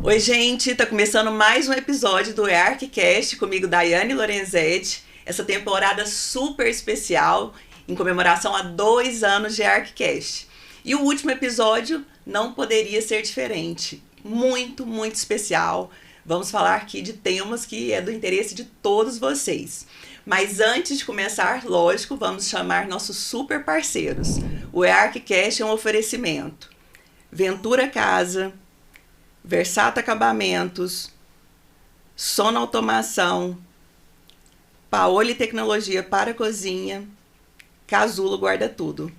Oi, gente, tá começando mais um episódio do EARCcast comigo, Daiane Lorenzetti. Essa temporada super especial em comemoração a 2 anos de EARCcast. E o último episódio não poderia ser diferente. Muito, muito especial. Vamos falar aqui de temas que é do interesse de todos vocês. Mas antes de começar, lógico, vamos chamar nossos super parceiros. O EARCcast é um oferecimento. Ventura Casa, Versato Acabamentos, Sono Automação, Paoli Tecnologia para Cozinha, Casulo Guarda Tudo.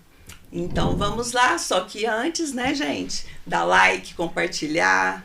Então vamos lá, só que antes, né, gente, dá like, compartilhar,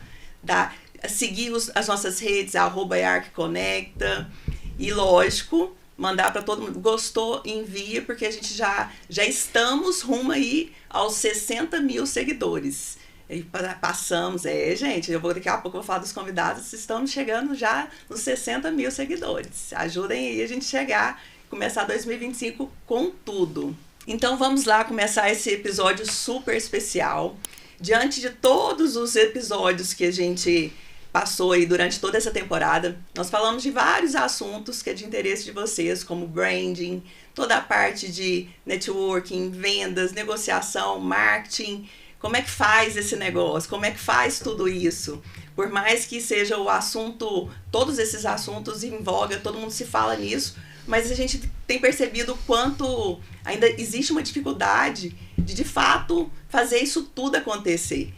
seguir as nossas redes, @EARCconecta e, lógico, mandar para todo mundo. Gostou, envia, porque a gente já estamos rumo aí aos 60 mil seguidores. E passamos, gente, daqui a pouco eu vou falar dos convidados, estamos chegando já nos 60 mil seguidores. Ajudem aí a gente chegar, começar 2025 com tudo. Então vamos lá começar esse episódio super especial. Diante de todos os episódios que a gente passou aí durante toda essa temporada, nós falamos de vários assuntos que é de interesse de vocês, como branding, toda a parte de networking, vendas, negociação, marketing. Como é que faz esse negócio? Como é que faz tudo isso? Por mais que seja o assunto, todos esses assuntos em voga, todo mundo se fala nisso, mas a gente tem percebido o quanto ainda existe uma dificuldade de fato, fazer isso tudo acontecer,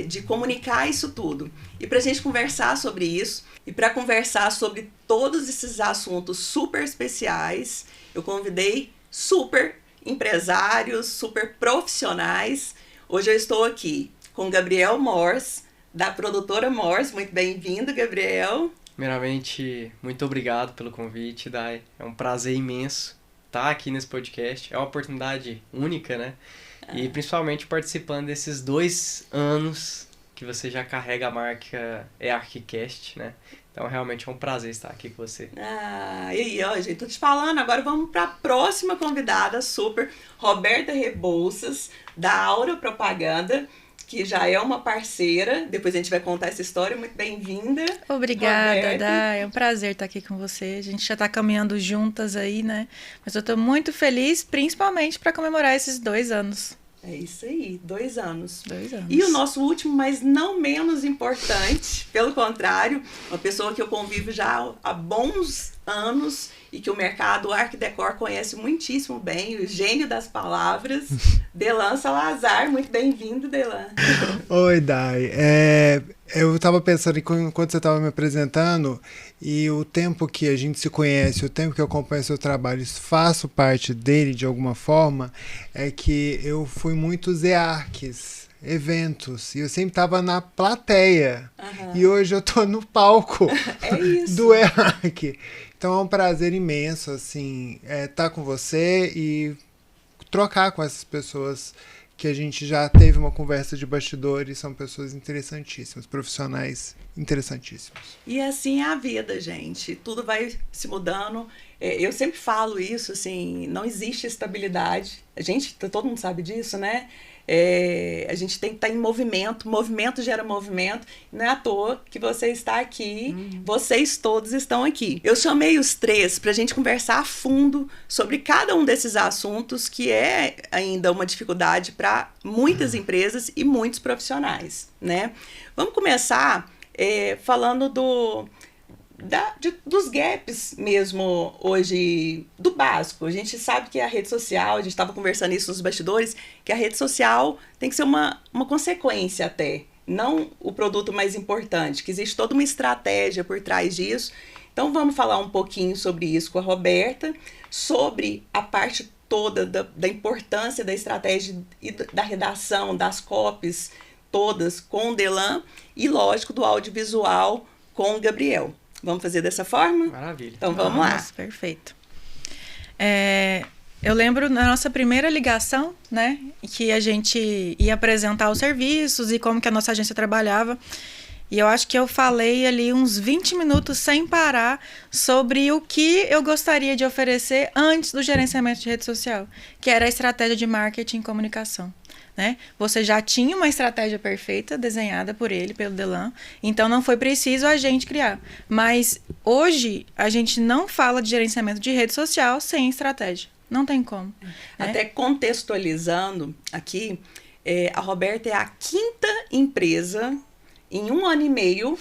de comunicar isso tudo. E para a gente conversar sobre isso, e para conversar sobre todos esses assuntos super especiais, eu convidei super empresários, super profissionais. Hoje eu estou aqui com Gabriel Mors, da produtora Mors. Muito bem-vindo, Gabriel. Primeiramente, muito obrigado pelo convite, Dai. É um prazer imenso estar aqui nesse podcast. É uma oportunidade única, né? E principalmente participando desses 2 anos que você já carrega a marca EARCcast, né? Então, realmente é um prazer estar aqui com você. E aí, ó, gente, tô te falando. Agora vamos para a próxima convidada super, Roberta Rebouças, da Aura Propaganda, que já é uma parceira. Depois a gente vai contar essa história. Muito bem-vinda. Obrigada, Dai. É um prazer estar aqui com você. A gente já está caminhando juntas aí, né? Mas eu estou muito feliz, principalmente para comemorar esses 2 anos. É isso aí, 2 anos. 2 anos. E o nosso último, mas não menos importante, pelo contrário, uma pessoa que eu convivo já há bons anos e que o mercado Arq Decor conhece muitíssimo bem, o gênio das palavras, Delan Salazar. Muito bem-vindo, Delan. Oi, Dai. Eu estava pensando enquanto você estava me apresentando, e o tempo que a gente se conhece, o tempo que eu acompanho seu trabalho, faço parte dele de alguma forma, é que eu fui muitos EARCs, eventos, e eu sempre estava na plateia. E hoje eu estou no palco do EARC. Então é um prazer imenso, assim, estar com você e trocar com essas pessoas que a gente já teve uma conversa de bastidores. São pessoas interessantíssimas, profissionais interessantíssimos. E assim é a vida, gente. Tudo vai se mudando. Eu sempre falo isso, assim, não existe estabilidade. Todo mundo sabe disso, né? A gente tem que estar em movimento gera movimento, não é à toa que você está aqui, vocês todos estão aqui. Eu chamei os 3 para a gente conversar a fundo sobre cada um desses assuntos, que é ainda uma dificuldade para muitas empresas e muitos profissionais, né? Vamos começar falando dos gaps mesmo hoje, do básico. A gente sabe que a rede social, a gente estava conversando isso nos bastidores, que a rede social tem que ser uma consequência até, não o produto mais importante, que existe toda uma estratégia por trás disso. Então vamos falar um pouquinho sobre isso com a Roberta, sobre a parte toda da importância da estratégia e da redação, das copies todas com o Delan e, lógico, do audiovisual com o Gabriel. Vamos fazer dessa forma? Maravilha. Então vamos lá. Perfeito. Eu lembro na nossa primeira ligação, né, que a gente ia apresentar os serviços e como que a nossa agência trabalhava. E eu acho que eu falei ali uns 20 minutos sem parar sobre o que eu gostaria de oferecer antes do gerenciamento de rede social, que era a estratégia de marketing e comunicação. né? Você já tinha uma estratégia perfeita desenhada por ele, pelo Delan, então não foi preciso a gente criar. Mas hoje a gente não fala de gerenciamento de rede social sem estratégia. Não tem como. Até contextualizando aqui, a Roberta é a 5ª empresa em 1 ano e meio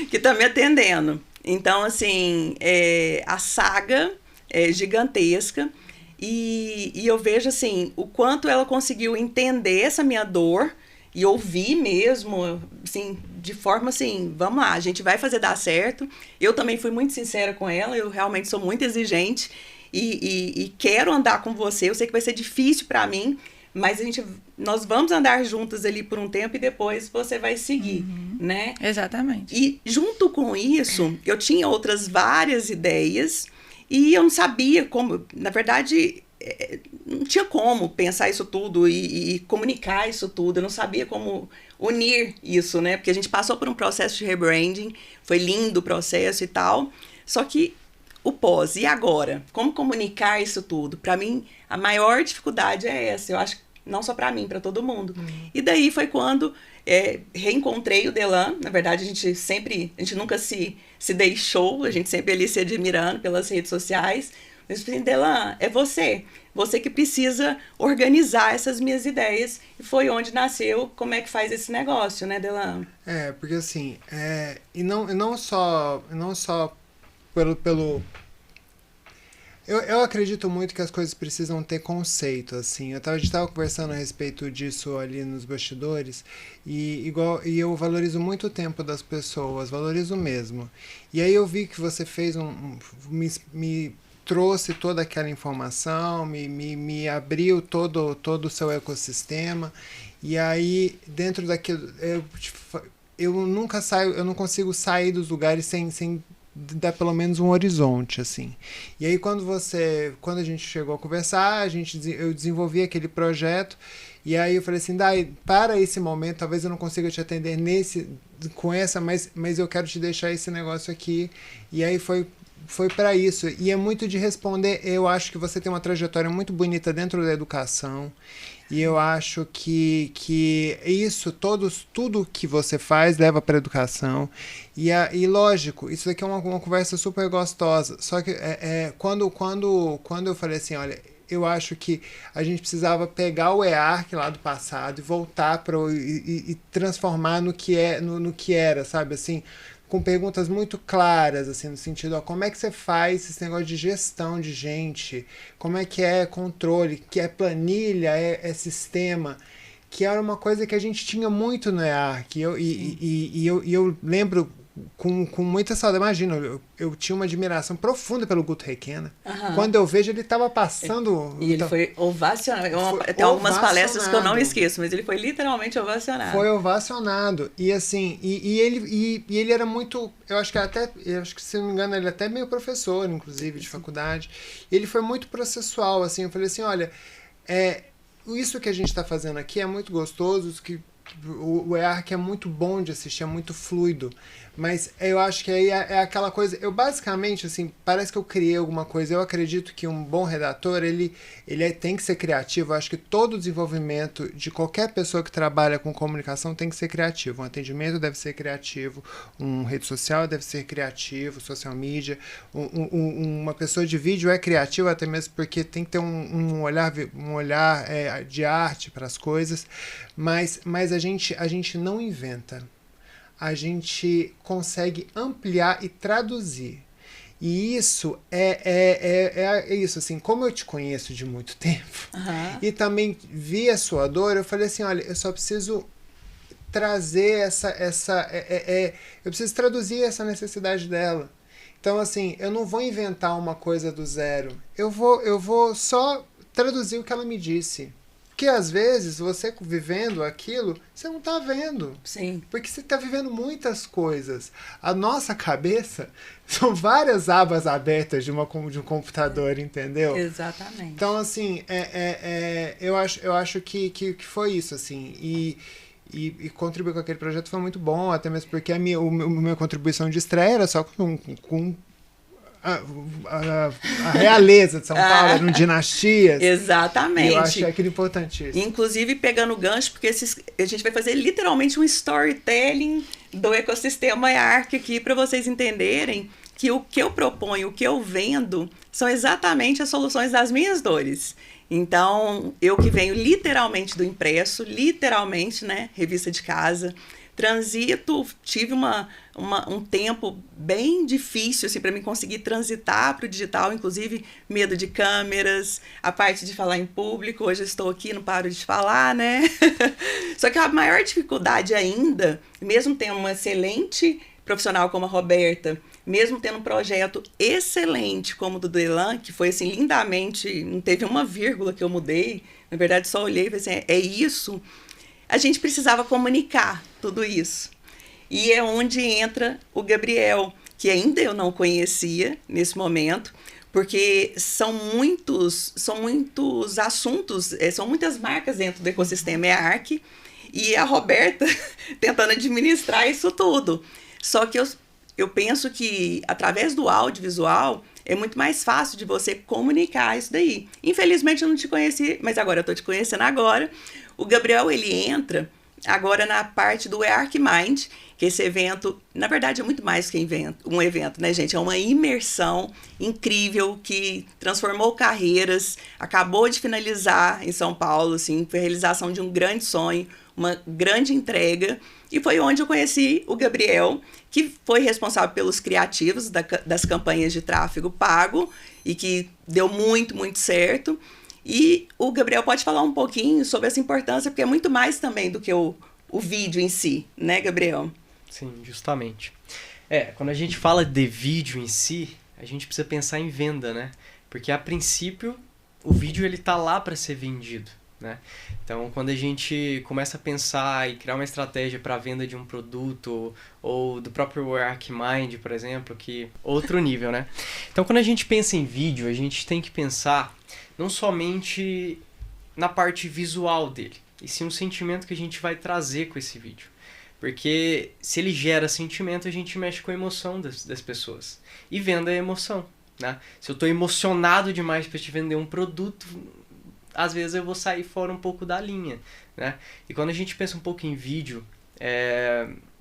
que está me atendendo. Então, assim, a saga é gigantesca e eu vejo, assim, o quanto ela conseguiu entender essa minha dor e ouvir mesmo, assim, de forma assim, vamos lá, a gente vai fazer dar certo. Eu também fui muito sincera com ela, eu realmente sou muito exigente e quero andar com você. Eu sei que vai ser difícil para mim, mas nós vamos andar juntas ali por um tempo e depois você vai seguir, né? Exatamente. E junto com isso, eu tinha outras várias ideias e eu não sabia como, na verdade, não tinha como pensar isso tudo e comunicar isso tudo. Eu não sabia como unir isso, né? Porque a gente passou por um processo de rebranding, foi lindo o processo e tal, só que o pós, e agora? Como comunicar isso tudo? Para mim, a maior dificuldade é essa. Eu acho que não só para mim, para todo mundo. E daí foi quando reencontrei o Delan. Na verdade, a gente nunca se deixou, a gente sempre ali se admirando pelas redes sociais. Mas eu falei, Delan, é você. Você que precisa organizar essas minhas ideias. E foi onde nasceu como é que faz esse negócio, né, Delan? Porque assim, e não só pelo eu acredito muito que as coisas precisam ter conceito, assim. A gente estava conversando a respeito disso ali nos bastidores e eu valorizo muito o tempo das pessoas, valorizo mesmo. E aí eu vi que você fez me trouxe toda aquela informação, me abriu todo o seu ecossistema, e aí dentro daquilo eu não consigo sair dos lugares sem dar pelo menos um horizonte, assim. E aí quando a gente chegou a conversar, eu desenvolvi aquele projeto, e aí eu falei assim, Dai, para esse momento, talvez eu não consiga te atender mas eu quero te deixar esse negócio aqui. E aí foi para isso. E é muito de responder. Eu acho que você tem uma trajetória muito bonita dentro da educação. E eu acho que isso, tudo que você faz leva para a educação. E lógico, isso daqui é uma conversa super gostosa. Só que quando eu falei assim, olha, eu acho que a gente precisava pegar o EARC lá do passado e voltar e transformar no que era, sabe? Assim, com perguntas muito claras, assim, no sentido, como é que você faz esse negócio de gestão de gente, como é que é controle, que é planilha, é sistema, que era uma coisa que a gente tinha muito no EARC, e eu lembro com muita saudade, imagina, eu tinha uma admiração profunda pelo Guto Requena. Quando eu vejo, ele estava passando... E ele foi ovacionado. Tem algumas palestras que eu não esqueço, mas ele foi literalmente ovacionado. Foi ovacionado. E assim, ele era muito... Eu acho que, se não me engano, ele até meio professor, inclusive, de faculdade. Ele foi muito processual, assim. Eu falei assim, olha, isso que a gente está fazendo aqui é muito gostoso, o EARC é muito bom de assistir, é muito fluido. Mas eu acho que aí é aquela coisa... Eu basicamente, assim, parece que eu criei alguma coisa. Eu acredito que um bom redator, ele tem que ser criativo. Eu acho que todo o desenvolvimento de qualquer pessoa que trabalha com comunicação tem que ser criativo. Um atendimento deve ser criativo, rede social deve ser criativo, social media. Uma pessoa de vídeo é criativa, até mesmo porque tem que ter um olhar de arte para as coisas. Mas a gente não inventa. A gente consegue ampliar e traduzir. E isso é isso, assim, como eu te conheço de muito tempo, e também vi a sua dor, eu falei assim, olha, eu só preciso trazer eu preciso traduzir essa necessidade dela. Então, assim, eu não vou inventar uma coisa do zero, eu vou só traduzir o que ela me disse. Porque às vezes você vivendo aquilo, você não está vendo. Sim. Porque você está vivendo muitas coisas. A nossa cabeça são várias abas abertas de um computador, entendeu? Exatamente. Então, assim, eu acho que foi isso, assim. E contribuir com aquele projeto foi muito bom, até mesmo porque a minha contribuição de estreia era só com a realeza de São Paulo, eram dinastias. Exatamente. E eu achei aquilo importantíssimo. Inclusive, pegando o gancho, porque a gente vai fazer literalmente um storytelling do ecossistema EARC aqui, para vocês entenderem que o que eu proponho, o que eu vendo, são exatamente as soluções das minhas dores. Então, eu que venho literalmente do impresso, literalmente, né, revista de casa, transito, tive um tempo bem difícil assim, para mim conseguir transitar para o digital, inclusive medo de câmeras, a parte de falar em público. Hoje eu estou aqui, não paro de falar, né? Só que a maior dificuldade ainda, mesmo tendo uma excelente profissional como a Roberta, mesmo tendo um projeto excelente como o do Delan, que foi assim lindamente, não teve uma vírgula que eu mudei, na verdade só olhei e falei assim, é isso. A gente precisava comunicar tudo isso. E é onde entra o Gabriel, que ainda eu não conhecia nesse momento, porque são muitos assuntos, são muitas marcas dentro do ecossistema EARC, e a Roberta tentando administrar isso tudo. Só que eu penso que através do audiovisual é muito mais fácil de você comunicar isso daí. Infelizmente eu não te conheci, mas agora eu estou te conhecendo agora. O Gabriel, ele entra agora na parte do EARC Mind, que esse evento, na verdade, é muito mais que um evento, né, gente? É uma imersão incrível que transformou carreiras, acabou de finalizar em São Paulo, assim, foi a realização de um grande sonho, uma grande entrega, e foi onde eu conheci o Gabriel, que foi responsável pelos criativos das campanhas de tráfego pago, e que deu muito, muito certo. E o Gabriel pode falar um pouquinho sobre essa importância, porque é muito mais também do que o vídeo em si, né, Gabriel? Sim, justamente. Quando a gente fala de vídeo em si, a gente precisa pensar em venda, né? Porque a princípio o vídeo ele tá lá para ser vendido, né? Então, quando a gente começa a pensar e criar uma estratégia para a venda de um produto ou do próprio EARC Mind, por exemplo, que outro nível, né? Então, quando a gente pensa em vídeo, a gente tem que pensar não somente na parte visual dele, e sim o sentimento que a gente vai trazer com esse vídeo. Porque se ele gera sentimento, a gente mexe com a emoção das pessoas. E venda é emoção, né? Se eu estou emocionado demais para te vender um produto, às vezes eu vou sair fora um pouco da linha, né? E quando a gente pensa um pouco em vídeo,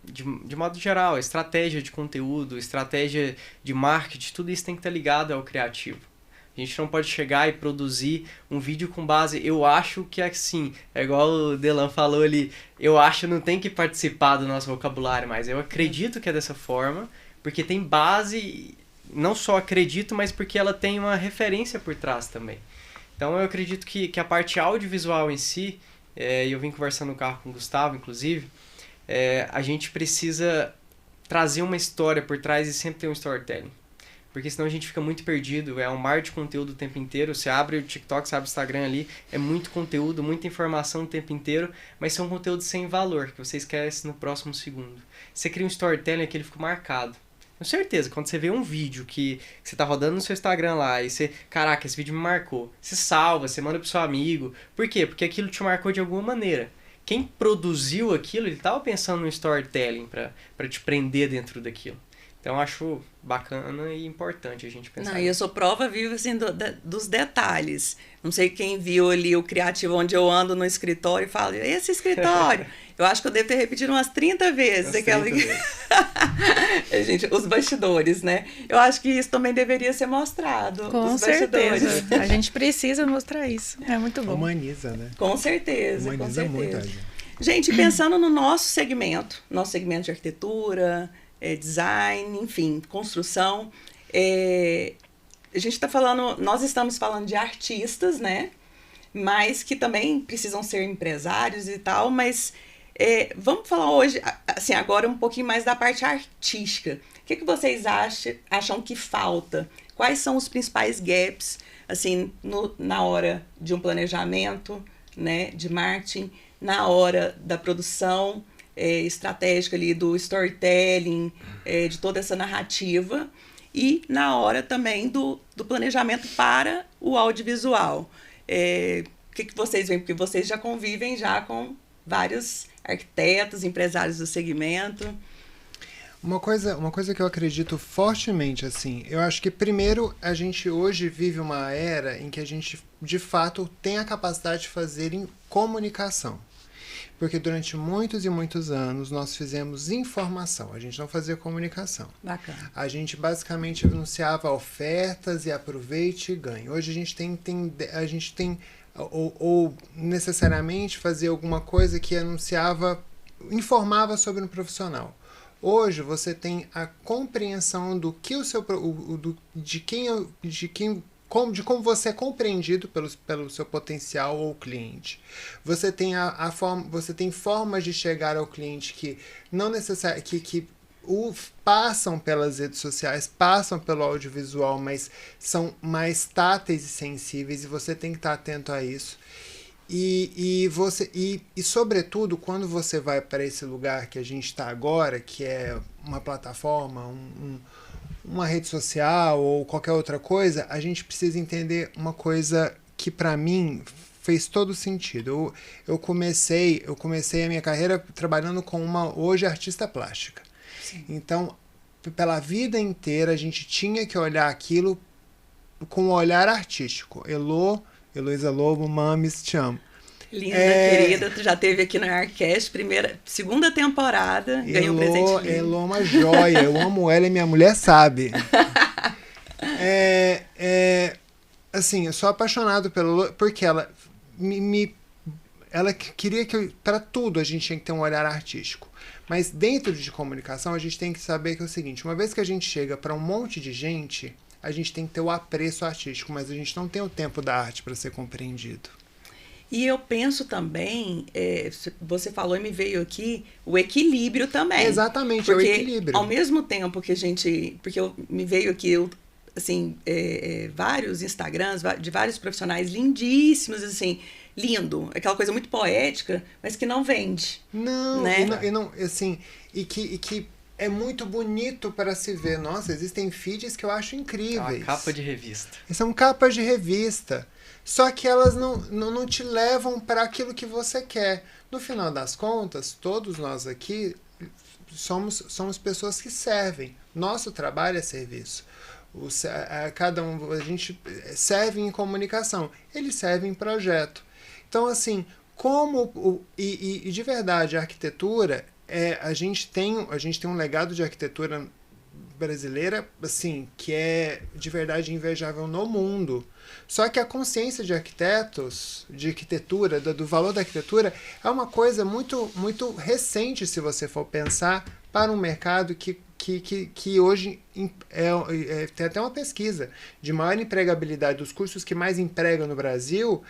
de modo geral, estratégia de conteúdo, estratégia de marketing, tudo isso tem que estar ligado ao criativo. A gente não pode chegar e produzir um vídeo com base, eu acho que é assim, é igual o Delan falou ali, eu acho que não tem que participar do nosso vocabulário, mas eu acredito que é dessa forma, porque tem base, não só acredito, mas porque ela tem uma referência por trás também. Então eu acredito que a parte audiovisual em si, e eu vim conversando no carro com o Gustavo, inclusive, a gente precisa trazer uma história por trás e sempre ter um storytelling. Porque senão a gente fica muito perdido, é um mar de conteúdo o tempo inteiro, você abre o TikTok, você abre o Instagram ali, é muito conteúdo, muita informação o tempo inteiro, mas são conteúdos sem valor, que você esquece no próximo segundo. Você cria um storytelling que ele fica marcado. Com certeza, quando você vê um vídeo que você tá rodando no seu Instagram lá, e você, caraca, esse vídeo me marcou, você salva, você manda pro seu amigo. Por quê? Porque aquilo te marcou de alguma maneira. Quem produziu aquilo, ele tava pensando no storytelling pra te prender dentro daquilo. Então, eu acho bacana e importante a gente pensar. Não, e eu sou prova viva, assim, dos detalhes. Não sei quem viu ali o criativo onde eu ando no escritório e fala, esse escritório? Eu acho que eu devo ter repetido umas 30 vezes. Gente, os bastidores, né? Eu acho que isso também deveria ser mostrado. Com certeza. A gente precisa mostrar isso. É muito bom. Humaniza, né? Com certeza. Humaniza com certeza. muito a gente. Gente, pensando no nosso segmento de arquitetura, design, enfim, construção, a gente está falando, nós estamos falando de artistas, né? Mas que também precisam ser empresários e tal, mas vamos falar hoje, assim, agora um pouquinho mais da parte artística. O que vocês acham que falta? Quais são os principais gaps, assim, na hora de um planejamento, né, de marketing, na hora da produção estratégica ali do storytelling, de toda essa narrativa, e na hora também do planejamento para o audiovisual. O que vocês veem? Porque vocês já convivem já com vários arquitetos, empresários do segmento. Uma coisa que eu acredito fortemente, assim, eu acho que primeiro a gente hoje vive uma era em que a gente, de fato, tem a capacidade de fazer comunicação. Porque durante muitos e muitos anos nós fizemos informação, a gente não fazia comunicação. Bacana. A gente basicamente anunciava ofertas e aproveite e ganhe. Hoje a gente tem ou necessariamente fazia alguma coisa que informava sobre um profissional. Hoje você tem a compreensão do que de como você é compreendido pelo seu potencial ou cliente. Você tem você tem formas de chegar ao cliente que não necessariamente que passam pelas redes sociais, passam pelo audiovisual, mas são mais táteis e sensíveis, e você tem que estar atento a isso. E sobretudo, quando você vai para esse lugar que a gente está agora, que é uma plataforma, uma rede social ou qualquer outra coisa, a gente precisa entender uma coisa que para mim fez todo sentido. Eu comecei a minha carreira trabalhando com hoje artista plástica. Sim. Então, pela vida inteira a gente tinha que olhar aquilo com um olhar artístico. Heloísa Lobo, Mames, te amo. Linda, querida, já teve aqui no ArtCast, segunda temporada, ganhou um presente lindo. Elo é uma joia, eu amo ela e minha mulher sabe. Assim, eu sou apaixonado porque ela ela queria que para tudo a gente tinha que ter um olhar artístico. Mas dentro de comunicação a gente tem que saber que é o seguinte, uma vez que a gente chega para um monte de gente, a gente tem que ter o apreço artístico, mas a gente não tem o tempo da arte para ser compreendido. E eu penso também, você falou e me veio aqui, o equilíbrio também. Exatamente, porque, o equilíbrio. Ao mesmo tempo que me veio aqui, assim, vários Instagrams de vários profissionais lindíssimos, assim, lindo, aquela coisa muito poética, mas que não vende. Não, né? e que é muito bonito para se ver. Nossa, existem feeds que eu acho incríveis. É uma capa de revista. São capas de revista. Só que elas não te levam para aquilo que você quer. No final das contas, todos nós aqui somos pessoas que servem. Nosso trabalho é serviço. A gente serve em comunicação. Ele serve em projeto. Então, assim, e de verdade, a arquitetura, a gente tem um legado de arquitetura brasileira, assim, que é de verdade invejável no mundo. Só que a consciência de arquitetos, de arquitetura, do valor da arquitetura, é uma coisa muito, muito recente, se você for pensar, para um mercado que hoje tem até uma pesquisa de maior empregabilidade dos cursos que mais empregam no Brasil,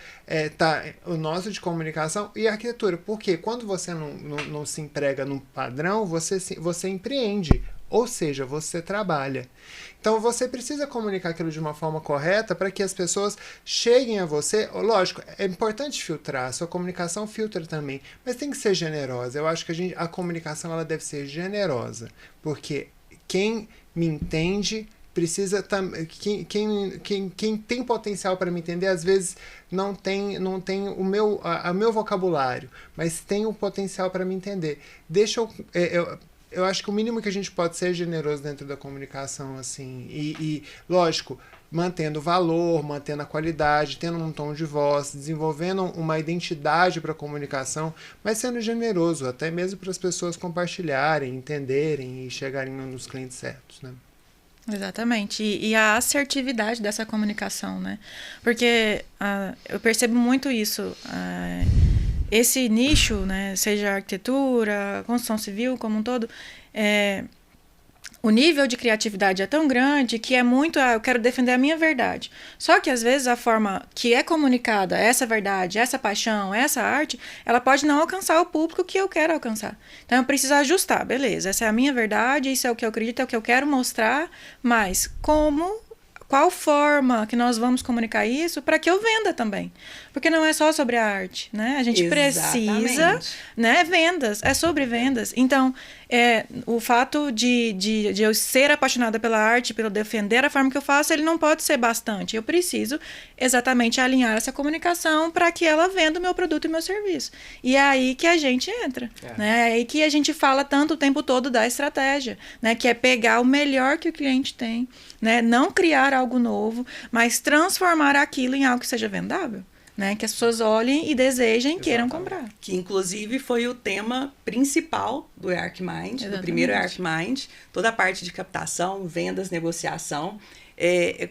tá o nosso de comunicação e arquitetura. Porque quando você não se emprega num padrão, você empreende. Ou seja, você trabalha. Então você precisa comunicar aquilo de uma forma correta para que as pessoas cheguem a você. Lógico, é importante filtrar, a sua comunicação filtra também, mas tem que ser generosa. Eu acho que a comunicação ela deve ser generosa, porque quem me entende precisa quem tem potencial para me entender, às vezes não tem o meu vocabulário, mas tem o potencial para me entender. Eu acho que o mínimo que a gente pode ser é generoso dentro da comunicação, assim, e lógico, mantendo o valor, mantendo a qualidade, tendo um tom de voz, desenvolvendo uma identidade para a comunicação, mas sendo generoso, até mesmo para as pessoas compartilharem, entenderem e chegarem nos clientes certos, né? Exatamente. E a assertividade dessa comunicação, né? Porque eu percebo muito isso. Esse nicho, né, seja arquitetura, construção civil como um todo, o nível de criatividade é tão grande que é muito, eu quero defender a minha verdade. Só que às vezes a forma que é comunicada essa verdade, essa paixão, essa arte, ela pode não alcançar o público que eu quero alcançar. Então eu preciso ajustar, beleza, essa é a minha verdade, isso é o que eu acredito, é o que eu quero mostrar, mas qual forma que nós vamos comunicar isso para que eu venda também? Porque não é só sobre a arte, né? A gente precisa, né? Vendas, é sobre vendas. Então, o fato de eu ser apaixonada pela arte, pelo defender a forma que eu faço, ele não pode ser bastante. Eu preciso exatamente alinhar essa comunicação para que ela venda o meu produto e o meu serviço. E é aí que a gente entra, né? É aí que a gente fala tanto o tempo todo da estratégia, né? Que é pegar o melhor que o cliente tem, né? Não criar algo novo, mas transformar aquilo em algo que seja vendável. Né, que as pessoas olhem e desejem, queiram comprar. Que, inclusive, foi o tema principal do ArcMind, do primeiro ArcMind. Toda a parte de captação, vendas, negociação.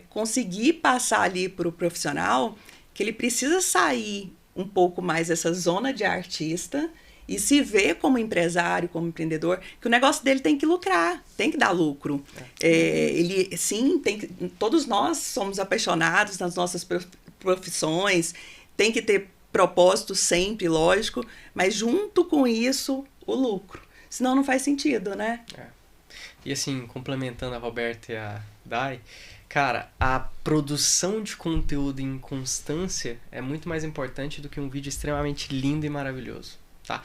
Conseguir passar ali para o profissional que ele precisa sair um pouco mais dessa zona de artista e se ver como empresário, como empreendedor, que o negócio dele tem que lucrar, tem que dar lucro. Ele, sim, todos nós somos apaixonados nas nossas profissões, tem que ter propósito sempre, lógico, mas junto com isso, o lucro. Senão não faz sentido, né? E assim, complementando a Roberta e a Dai, cara, a produção de conteúdo em constância é muito mais importante do que um vídeo extremamente lindo e maravilhoso. Tá?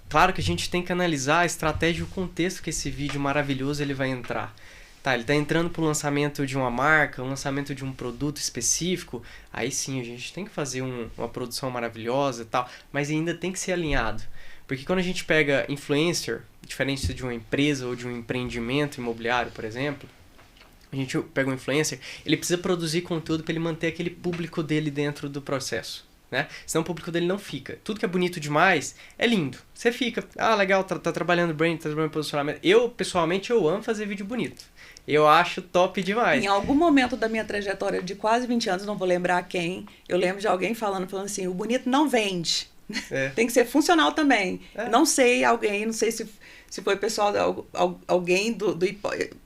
Claro que a gente tem que analisar a estratégia e o contexto que esse vídeo maravilhoso ele vai entrar. Tá, ele está entrando para o lançamento de uma marca, o lançamento de um produto específico, aí sim a gente tem que fazer uma produção maravilhosa e tal, mas ainda tem que ser alinhado. Porque quando a gente pega influencer, diferente de uma empresa ou de um empreendimento imobiliário, por exemplo, a gente pega um influencer, ele precisa produzir conteúdo para ele manter aquele público dele dentro do processo. Né? Senão o público dele não fica. Tudo que é bonito demais é lindo. Você fica, legal, tá trabalhando brand, tá trabalhando posicionamento. Pessoalmente, eu amo fazer vídeo bonito. Eu acho top demais. Em algum momento da minha trajetória de quase 20 anos, não vou lembrar quem, eu lembro de alguém falando assim, o bonito não vende. Tem que ser funcional também. Não sei se foi pessoal, alguém do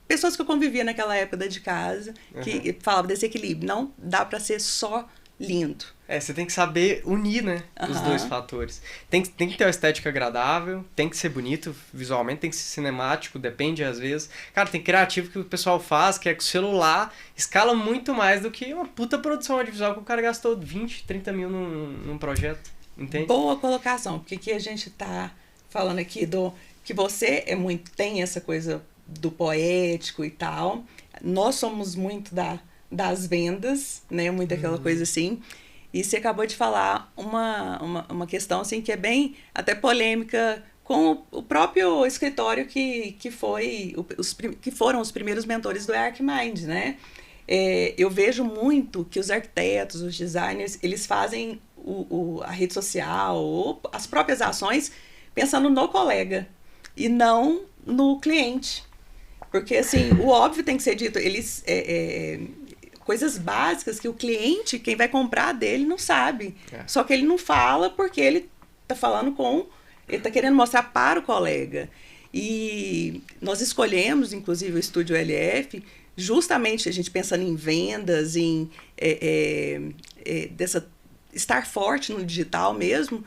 pessoas que eu convivia naquela época de casa, que falava desse equilíbrio. Não dá para ser só lindo. Você tem que saber unir, né, os dois fatores. Tem que ter uma estética agradável, tem que ser bonito visualmente, tem que ser cinemático, depende às vezes. Cara, tem criativo que o pessoal faz, que é com o celular, escala muito mais do que uma puta produção audiovisual que o cara gastou 20, 30 mil num projeto, entende? Boa colocação, porque aqui a gente tá falando aqui que você tem essa coisa do poético e tal. Nós somos muito das vendas, né? Muito aquela coisa assim. E você acabou de falar uma questão assim que é bem até polêmica com o próprio escritório que foram os primeiros mentores do ArcMind, né? Eu vejo muito que os arquitetos, os designers, eles fazem a rede social ou as próprias ações pensando no colega e não no cliente. Porque, assim, o óbvio tem que ser dito. Eles... coisas básicas que o cliente, quem vai comprar dele, não sabe. Só que ele não fala porque ele está falando ele está querendo mostrar para o colega. E nós escolhemos, inclusive, o Estúdio LF, justamente a gente pensando em vendas, em estar forte no digital mesmo,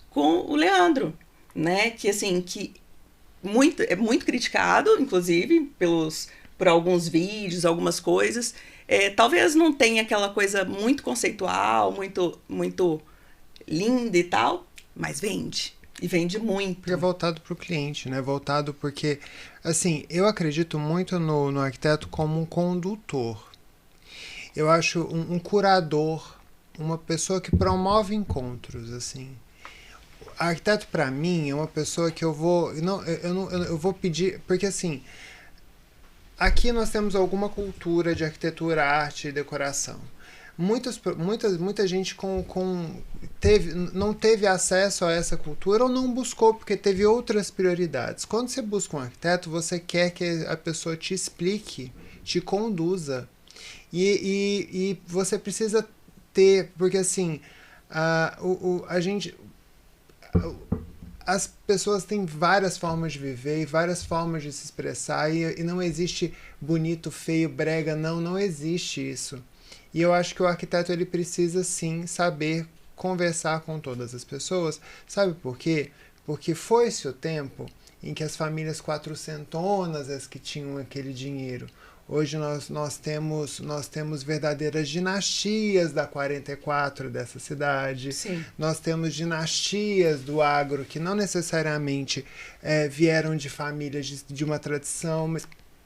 com o Leandro, né? Que, assim, é muito criticado, inclusive, por alguns vídeos, algumas coisas. Talvez não tenha aquela coisa muito conceitual, muito linda e tal, mas vende. E vende muito. Porque é voltado para o cliente, né? Voltado porque, assim, eu acredito muito no arquiteto como um condutor. Eu acho um curador, uma pessoa que promove encontros, assim. O arquiteto, para mim, é uma pessoa que eu vou pedir... Porque, assim... Aqui nós temos alguma cultura de arquitetura, arte e decoração. Muita gente não teve acesso a essa cultura ou não buscou porque teve outras prioridades. Quando você busca um arquiteto, você quer que a pessoa te explique, te conduza. E você precisa ter, porque assim, as pessoas têm várias formas de viver e várias formas de se expressar e não existe bonito, feio, brega, não existe isso. E eu acho que o arquiteto ele precisa sim saber conversar com todas as pessoas. Sabe por quê? Porque foi-se o tempo em que as famílias quatrocentonas as que tinham aquele dinheiro. Hoje nós temos verdadeiras dinastias da 44 dessa cidade. Sim. Nós temos dinastias do agro que não necessariamente vieram de famílias de uma tradição,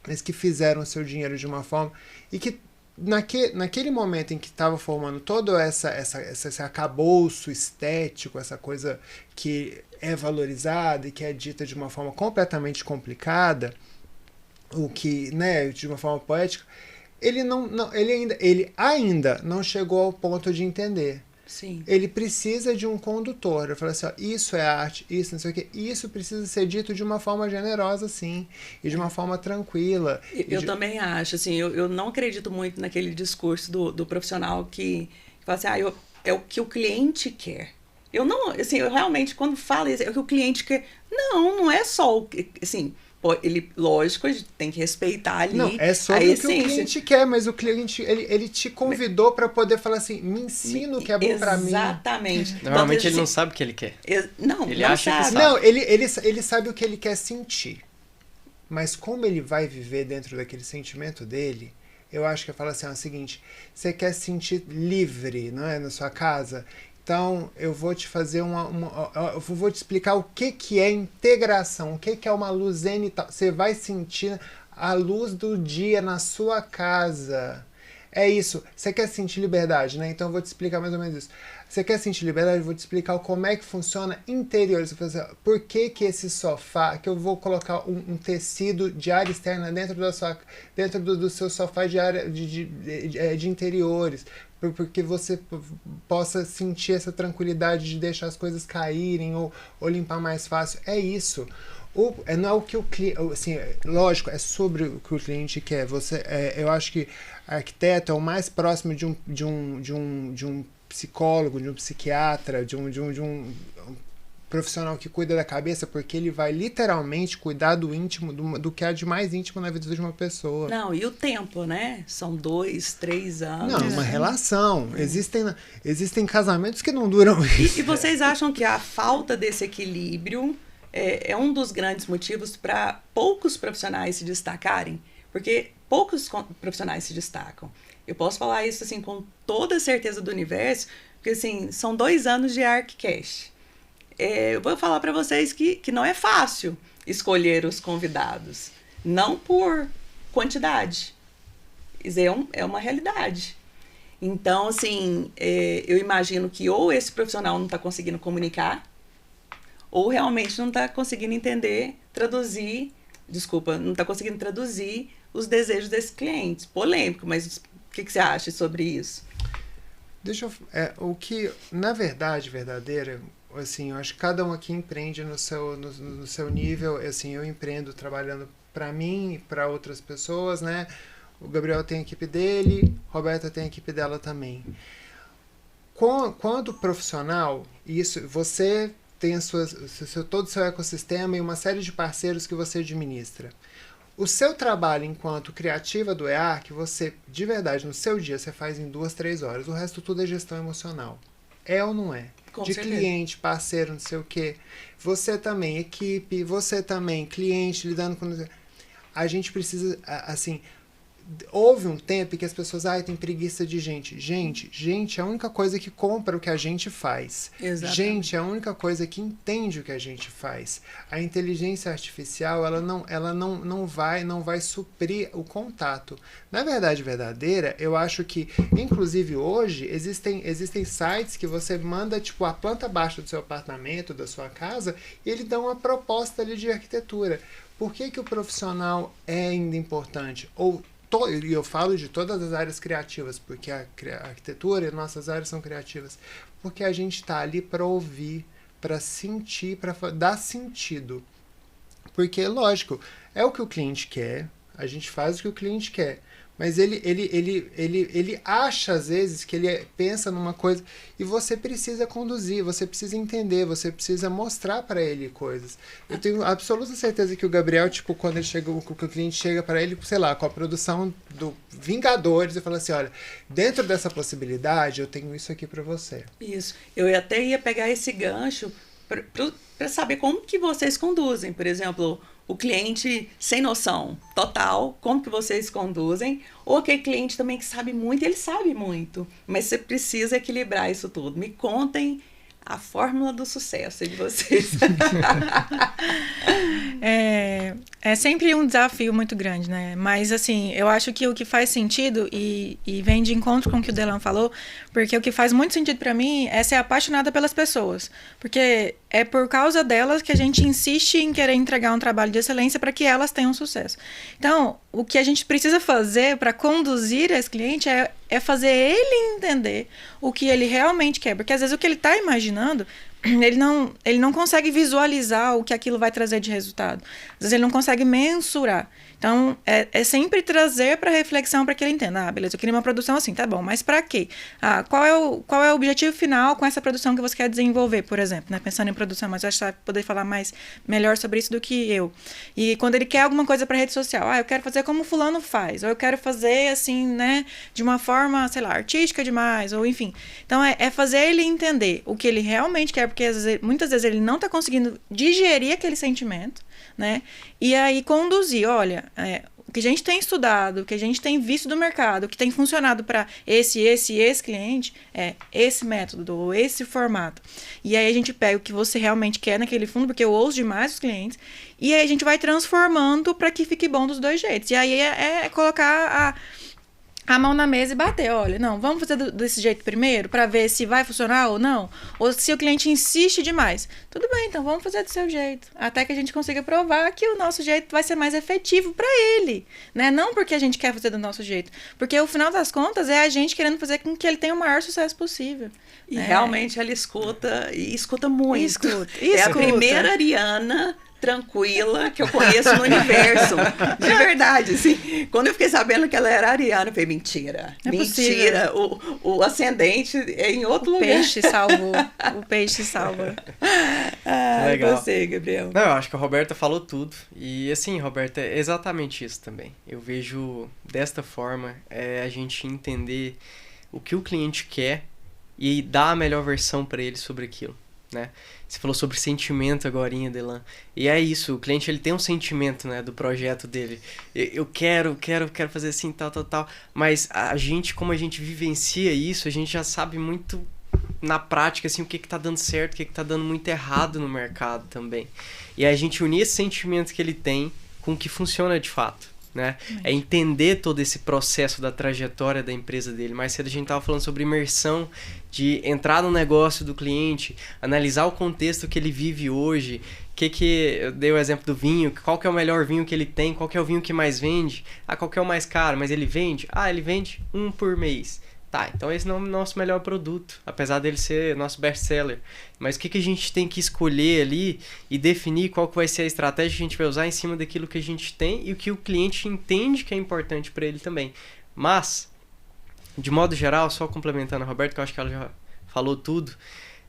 mas que fizeram o seu dinheiro de uma forma e que naquele momento em que estava formando todo esse arcabouço estético, essa coisa que é valorizada e que é dita de uma forma completamente complicada, o que, né, de uma forma poética, ele ainda não chegou ao ponto de entender. Sim. Ele precisa de um condutor. Eu falo assim, ó, isso é arte, isso não sei o quê. Isso precisa ser dito de uma forma generosa, sim, e de uma forma tranquila. Eu também acho, assim, eu não acredito muito naquele discurso do profissional que fala assim, é o que o cliente quer. Eu não, assim, eu realmente, quando falo isso, é o que o cliente quer. Não é só o que, assim... Ele, lógico, a gente tem que respeitar ali. Não, é sobre o que o cliente quer, mas o cliente, ele te convidou para poder falar assim, me ensina o que é bom para mim. Exatamente. Normalmente ele não sabe o que ele quer. Ele acha que sabe. Não, ele sabe o que ele quer sentir. Mas como ele vai viver dentro daquele sentimento dele, eu acho que eu falo assim, é o seguinte, você quer se sentir livre, não é, na sua casa? Então, eu vou te fazer eu vou te explicar o que é integração, o que é uma luz zenital. Você vai sentir a luz do dia na sua casa. É isso. Você quer sentir liberdade, né? Então, eu vou te explicar mais ou menos isso. Você quer sentir liberdade? Eu vou te explicar como é que funciona interior. Você fala assim, por que esse sofá, que eu vou colocar um tecido de área externa dentro do seu sofá de interiores, porque você possa sentir essa tranquilidade de deixar as coisas caírem ou limpar mais fácil. É isso. Não é o que o cliente... Assim, lógico, é sobre o que o cliente quer. Eu acho que arquiteto é o mais próximo de um psicólogo, de um psiquiatra, de um profissional que cuida da cabeça, porque ele vai literalmente cuidar do íntimo, do que há de mais íntimo na vida de uma pessoa. Não, e o tempo, né? São 2, 3 anos. Não, uma relação. Existem casamentos que não duram isso. E vocês acham que a falta desse equilíbrio é um dos grandes motivos para poucos profissionais se destacarem? Porque poucos profissionais se destacam. Eu posso falar isso assim com toda a certeza do universo, porque assim, são 2 anos de ArchiCast. Eu vou falar para vocês que não é fácil escolher os convidados. Não por quantidade. Isso é uma realidade. Então, assim, eu imagino que ou esse profissional não está conseguindo comunicar, ou realmente não está conseguindo não está conseguindo traduzir os desejos desses clientes. Polêmico, mas o que você acha sobre isso? O que, na verdade, verdadeira, assim, eu acho que cada um aqui empreende no seu nível. Assim, eu empreendo trabalhando para mim e para outras pessoas, né? O Gabriel tem a equipe dele, a Roberta tem a equipe dela também. Quando profissional, você tem todo o seu ecossistema e uma série de parceiros que você administra. O seu trabalho enquanto criativa do EARC, você, de verdade, no seu dia, você faz em 2, 3 horas. O resto tudo é gestão emocional. É ou não é? Com de certeza. Cliente, parceiro, não sei o quê. Você também, equipe, você também, cliente, lidando com... A gente precisa, assim... Houve um tempo que as pessoas, tem preguiça de gente. Gente é a única coisa que compra o que a gente faz. Exatamente. Gente é a única coisa que entende o que a gente faz. A inteligência artificial, ela não vai suprir o contato. Na verdade verdadeira, eu acho que, inclusive hoje, existem sites que você manda, tipo, a planta baixa do seu apartamento, da sua casa, e ele dá uma proposta ali de arquitetura. Por que o profissional é ainda importante? E eu falo de todas as áreas criativas, porque a arquitetura e nossas áreas são criativas. Porque a gente está ali para ouvir, para sentir, para dar sentido. Porque, lógico, é o que o cliente quer, a gente faz o que o cliente quer. Mas ele acha, às vezes, que ele pensa numa coisa e você precisa conduzir, você precisa entender, você precisa mostrar para ele coisas. Eu tenho absoluta certeza que o Gabriel, tipo, quando o cliente chega para ele, sei lá, com a produção do Vingadores, e fala assim, olha, dentro dessa possibilidade, eu tenho isso aqui para você. Isso. Eu até ia pegar esse gancho para saber como que vocês conduzem. Por exemplo, o cliente sem noção total, como que vocês conduzem, ou aquele cliente também que sabe muito, ele sabe muito, mas você precisa equilibrar isso tudo. Me contem a fórmula do sucesso de vocês. É sempre um desafio muito grande, né? Mas, assim, eu acho que o que faz sentido, e vem de encontro com o que o Delan falou, porque o que faz muito sentido pra mim é ser apaixonada pelas pessoas. Porque é por causa delas que a gente insiste em querer entregar um trabalho de excelência para que elas tenham sucesso. Então, o que a gente precisa fazer para conduzir esse cliente é fazer ele entender o que ele realmente quer. Porque, às vezes, o que ele está imaginando, ele não consegue visualizar o que aquilo vai trazer de resultado. Às vezes, ele não consegue mensurar. Então, é sempre trazer para reflexão para que ele entenda. Ah, beleza, eu queria uma produção assim, tá bom, mas para quê? Ah, qual é o objetivo final com essa produção que você quer desenvolver, por exemplo, né? Pensando em produção, mas eu acho que você vai poder falar melhor sobre isso do que eu. E quando ele quer alguma coisa para rede social, eu quero fazer como fulano faz, ou eu quero fazer assim, né, de uma forma, sei lá, artística demais, ou enfim. Então, é fazer ele entender o que ele realmente quer, porque muitas vezes ele não está conseguindo digerir aquele sentimento, né? E aí conduzir, olha, o que a gente tem estudado, o que a gente tem visto do mercado, o que tem funcionado para esse cliente é esse método, ou esse formato. E aí a gente pega o que você realmente quer naquele fundo, porque eu ouço demais os clientes, e aí a gente vai transformando para que fique bom dos dois jeitos. E aí é colocar a mão na mesa e bater, olha, não, vamos fazer desse jeito primeiro, para ver se vai funcionar ou não, ou se o cliente insiste demais. Tudo bem, então vamos fazer do seu jeito, até que a gente consiga provar que o nosso jeito vai ser mais efetivo para ele, né? Não porque a gente quer fazer do nosso jeito, porque o final das contas é a gente querendo fazer com que ele tenha o maior sucesso possível. E realmente ela escuta, e escuta muito. Escuta. É a primeira Ariana tranquila que eu conheço no universo. De verdade, assim. Quando eu fiquei sabendo que ela era ariana, eu falei, mentira. Mentira. O ascendente é em outro lugar. O peixe salva. Legal. Você, Gabriel. Não, eu acho que a Roberta falou tudo. E assim, Roberta, é exatamente isso também. Eu vejo desta forma, a gente entender o que o cliente quer e dar a melhor versão para ele sobre aquilo, né? Você falou sobre sentimento agorinha, Delan. E é isso, o cliente ele tem um sentimento, né, do projeto dele. Eu quero fazer assim, tal. Mas como a gente vivencia isso, a gente já sabe muito na prática, assim, o que tá dando certo, o que tá dando muito errado no mercado também. E a gente unir esse sentimento que ele tem com o que funciona de fato, né? É entender todo esse processo da trajetória da empresa dele. Mais cedo a gente estava falando sobre imersão, de entrar no negócio do cliente, analisar o contexto que ele vive hoje, eu dei o exemplo do vinho, qual que é o melhor vinho que ele tem, qual que é o vinho que mais vende, qual que é o mais caro, mas ele vende? Ele vende um por mês. Tá, então esse não é o nosso melhor produto, apesar dele ser nosso best-seller. Mas o que a gente tem que escolher ali e definir qual que vai ser a estratégia que a gente vai usar em cima daquilo que a gente tem e o que o cliente entende que é importante para ele também. Mas, de modo geral, só complementando a Roberta, que eu acho que ela já falou tudo,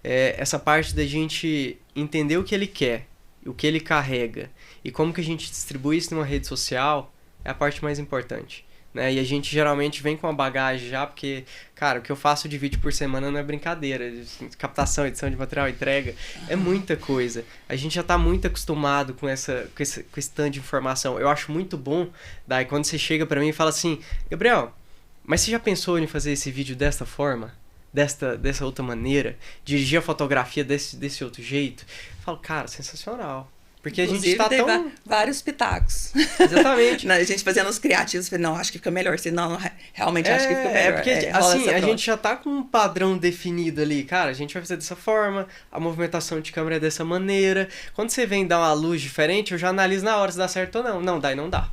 essa parte da gente entender o que ele quer, o que ele carrega e como que a gente distribui isso numa rede social é a parte mais importante. Né? E a gente geralmente vem com uma bagagem já, porque, cara, o que eu faço de vídeo por semana não é brincadeira. Captação, edição de material, entrega, é muita coisa. A gente já tá muito acostumado com esse tanto de informação. Eu acho muito bom, daí quando você chega pra mim e fala assim, Gabriel, mas você já pensou em fazer esse vídeo dessa forma? Dessa outra maneira? Dirigir a fotografia desse outro jeito? Eu falo, cara, sensacional. Porque inclusive, a gente tá teve vários pitacos. Exatamente. A gente fazendo os criativos, falei, não, acho que fica melhor. Não, realmente acho que fica melhor. Porque, assim, a gente já tá com um padrão definido ali. Cara, a gente vai fazer dessa forma, a movimentação de câmera é dessa maneira. Quando você vem dar uma luz diferente, eu já analiso na hora se dá certo ou não. Não, daí não dá.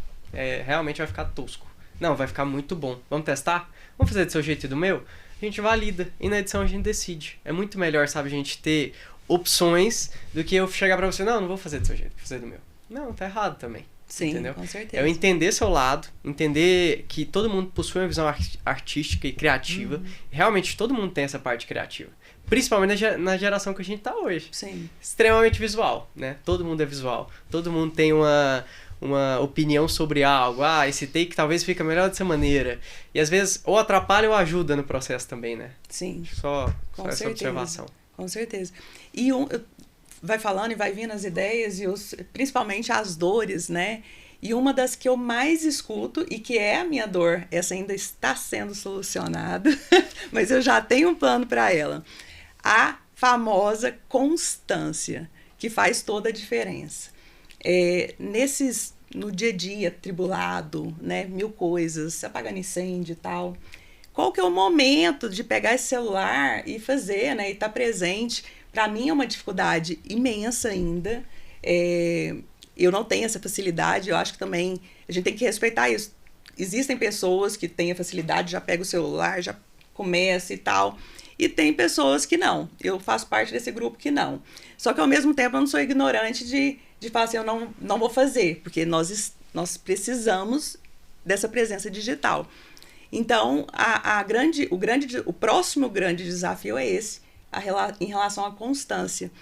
Realmente vai ficar tosco. Não, vai ficar muito bom. Vamos testar? Vamos fazer do seu jeito e do meu? A gente valida. E na edição a gente decide. É muito melhor, sabe, a gente ter opções do que eu chegar pra você, não vou fazer do seu jeito, vou fazer do meu. Não, tá errado também. Sim, entendeu? Com certeza. Eu entender seu lado, entender que todo mundo possui uma visão artística e criativa. Realmente, todo mundo tem essa parte criativa. Principalmente na geração que a gente tá hoje. Sim. Extremamente visual, né? Todo mundo é visual. Todo mundo tem uma opinião sobre algo. Esse take talvez fica melhor dessa maneira. E às vezes, ou atrapalha ou ajuda no processo também, né? Sim. Só Com essa certeza. observação. Com certeza. E vai falando e vai vindo as ideias, principalmente as dores, né? E uma das que eu mais escuto, e que é a minha dor, essa ainda está sendo solucionada, mas eu já tenho um plano para ela. A famosa constância, que faz toda a diferença. No dia a dia, tribulado, né? 1000 coisas, apagando incêndio e tal. Qual que é o momento de pegar esse celular e fazer, né? E estar presente? Para mim é uma dificuldade imensa ainda. Eu não tenho essa facilidade, eu acho que também a gente tem que respeitar isso. Existem pessoas que têm a facilidade, já pega o celular, já começa e tal, e tem pessoas que não. Eu faço parte desse grupo que não. Só que ao mesmo tempo eu não sou ignorante de falar assim, eu não vou fazer, porque nós precisamos dessa presença digital. Então, o próximo grande desafio é esse, em relação à constância.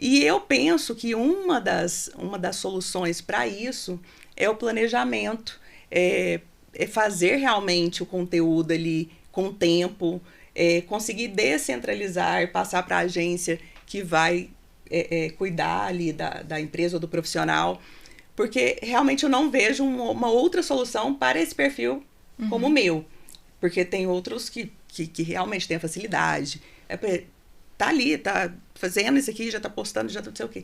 E eu penso que uma das soluções para isso é o planejamento, é fazer realmente o conteúdo ali com tempo, conseguir descentralizar, passar para a agência que vai cuidar ali da empresa ou do profissional, porque realmente eu não vejo uma outra solução para esse perfil como o meu, porque tem outros que realmente têm a facilidade, tá ali, tá fazendo isso aqui, já tá postando, já tá não sei o quê.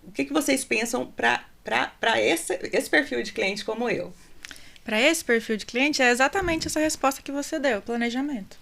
O que vocês pensam para esse perfil de cliente como eu? Para esse perfil de cliente é exatamente essa resposta que você deu, planejamento.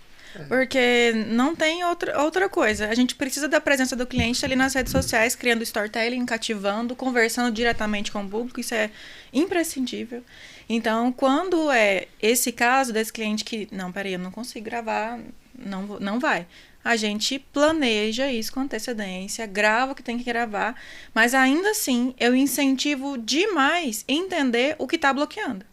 Porque não tem outra coisa. A gente precisa da presença do cliente ali nas redes sociais, criando storytelling, cativando, conversando diretamente com o público. Isso é imprescindível. Então, quando é esse caso desse cliente que, não, peraí, eu não consigo gravar, não vai. A gente planeja isso com antecedência, grava o que tem que gravar, mas ainda assim, eu incentivo demais entender o que está bloqueando.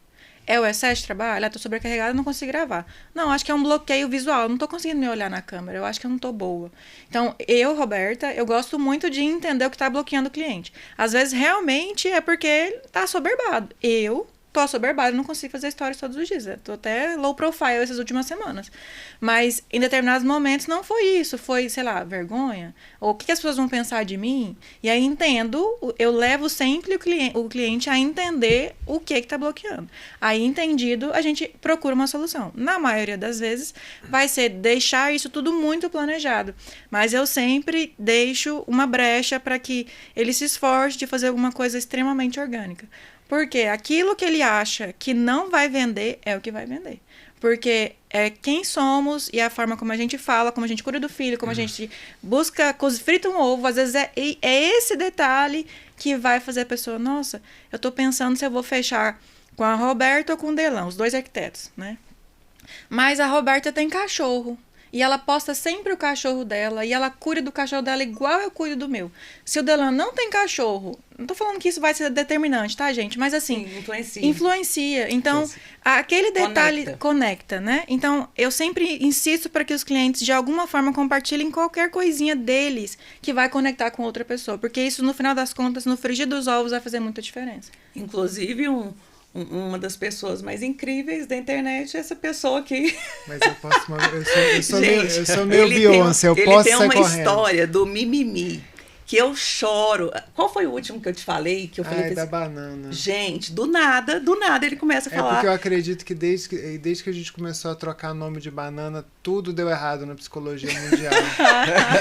É o excesso de trabalho? Estou sobrecarregada, não consigo gravar. Não, acho que é um bloqueio visual. Eu não estou conseguindo me olhar na câmera. Eu acho que eu não estou boa. Então, Roberta, eu gosto muito de entender o que está bloqueando o cliente. Às vezes, realmente, é porque ele está assoberbado. Eu tô assoberbada, não consigo fazer stories todos os dias. Tô até low profile essas últimas semanas. Mas, em determinados momentos, não foi isso. Foi, sei lá, vergonha. Ou o que as pessoas vão pensar de mim? E aí, eu levo sempre o cliente a entender o que está bloqueando. Aí, entendido, a gente procura uma solução. Na maioria das vezes, vai ser deixar isso tudo muito planejado. Mas eu sempre deixo uma brecha para que ele se esforce de fazer alguma coisa extremamente orgânica. Porque aquilo que ele acha que não vai vender é o que vai vender. Porque é quem somos e a forma como a gente fala, como a gente cuida do filho, como a gente busca, frita um ovo. Às vezes é esse detalhe que vai fazer a pessoa, nossa, eu tô pensando se eu vou fechar com a Roberta ou com o Delan, os dois arquitetos, né? Mas a Roberta tem cachorro. E ela posta sempre o cachorro dela. E ela cuida do cachorro dela igual eu cuido do meu. Se o Delan não tem cachorro... Não tô falando que isso vai ser determinante, tá, gente? Mas assim... Sim, influencia. Então, aquele detalhe conecta, né? Então, eu sempre insisto para que os clientes, de alguma forma, compartilhem qualquer coisinha deles que vai conectar com outra pessoa. Porque isso, no final das contas, no frigir dos ovos, vai fazer muita diferença. Inclusive, uma das pessoas mais incríveis da internet é essa pessoa que... Mas eu sou meio Beyoncé, eu posso sair correndo. Ele tem uma história do mimimi, que eu choro. Qual foi o último que eu te falei? Que eu falei da banana. Gente, do nada ele começa a falar... É porque eu acredito que desde que a gente começou a trocar nome de banana, tudo deu errado na psicologia mundial.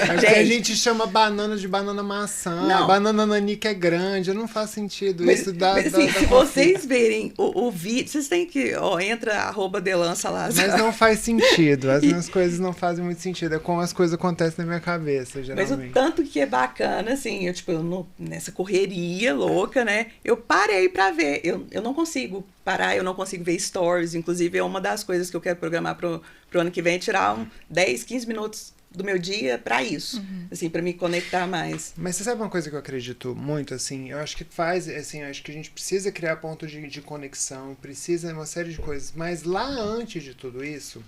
Porque a gente chama banana de banana maçã, a banana nanica é grande, não faz sentido. Isso se vocês verem o vídeo, vocês têm que... entra @Delan Salazar. Mas não faz sentido, as minhas coisas não fazem muito sentido, é como as coisas acontecem na minha cabeça, geralmente. Mas o tanto que é bacana, assim, nessa correria louca, né? Eu parei pra ver. Eu não consigo parar, eu não consigo ver stories. Inclusive, é uma das coisas que eu quero programar pro ano que vem, é tirar 10, 15 minutos do meu dia pra isso. Assim, pra me conectar mais. Mas você sabe uma coisa que eu acredito muito, assim? Eu acho que acho que a gente precisa criar pontos de conexão, precisa uma série de coisas. Mas lá antes de tudo isso...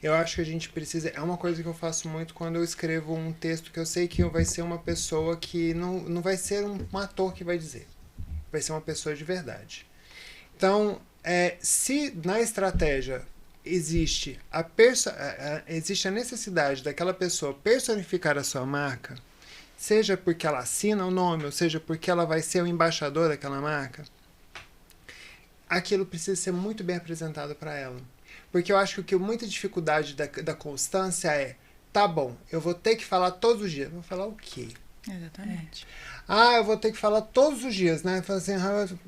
Eu acho que a gente precisa... É uma coisa que eu faço muito quando eu escrevo um texto que eu sei que vai ser uma pessoa que não vai ser um ator que vai dizer. Vai ser uma pessoa de verdade. Então, se na estratégia existe a necessidade daquela pessoa personificar a sua marca, seja porque ela assina o nome, ou seja porque ela vai ser o embaixador daquela marca, aquilo precisa ser muito bem apresentado para ela. Porque eu acho que muita dificuldade da constância é, tá bom, eu vou ter que falar todos os dias. Vou falar o quê? Exatamente. Eu vou ter que falar todos os dias, né? Fala assim,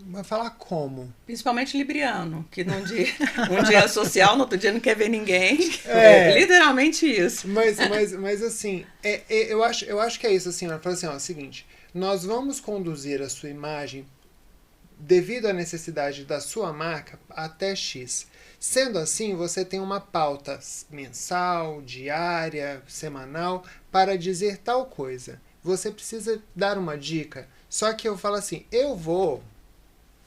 vai falar como? Principalmente libriano, que um dia é social, no outro dia não quer ver ninguém. Literalmente isso. Mas assim, eu acho que é isso, assim, ela fala assim, ó, é o seguinte, nós vamos conduzir a sua imagem devido à necessidade da sua marca até X. Sendo assim, você tem uma pauta mensal, diária, semanal, para dizer tal coisa. Você precisa dar uma dica. Só que eu falo assim,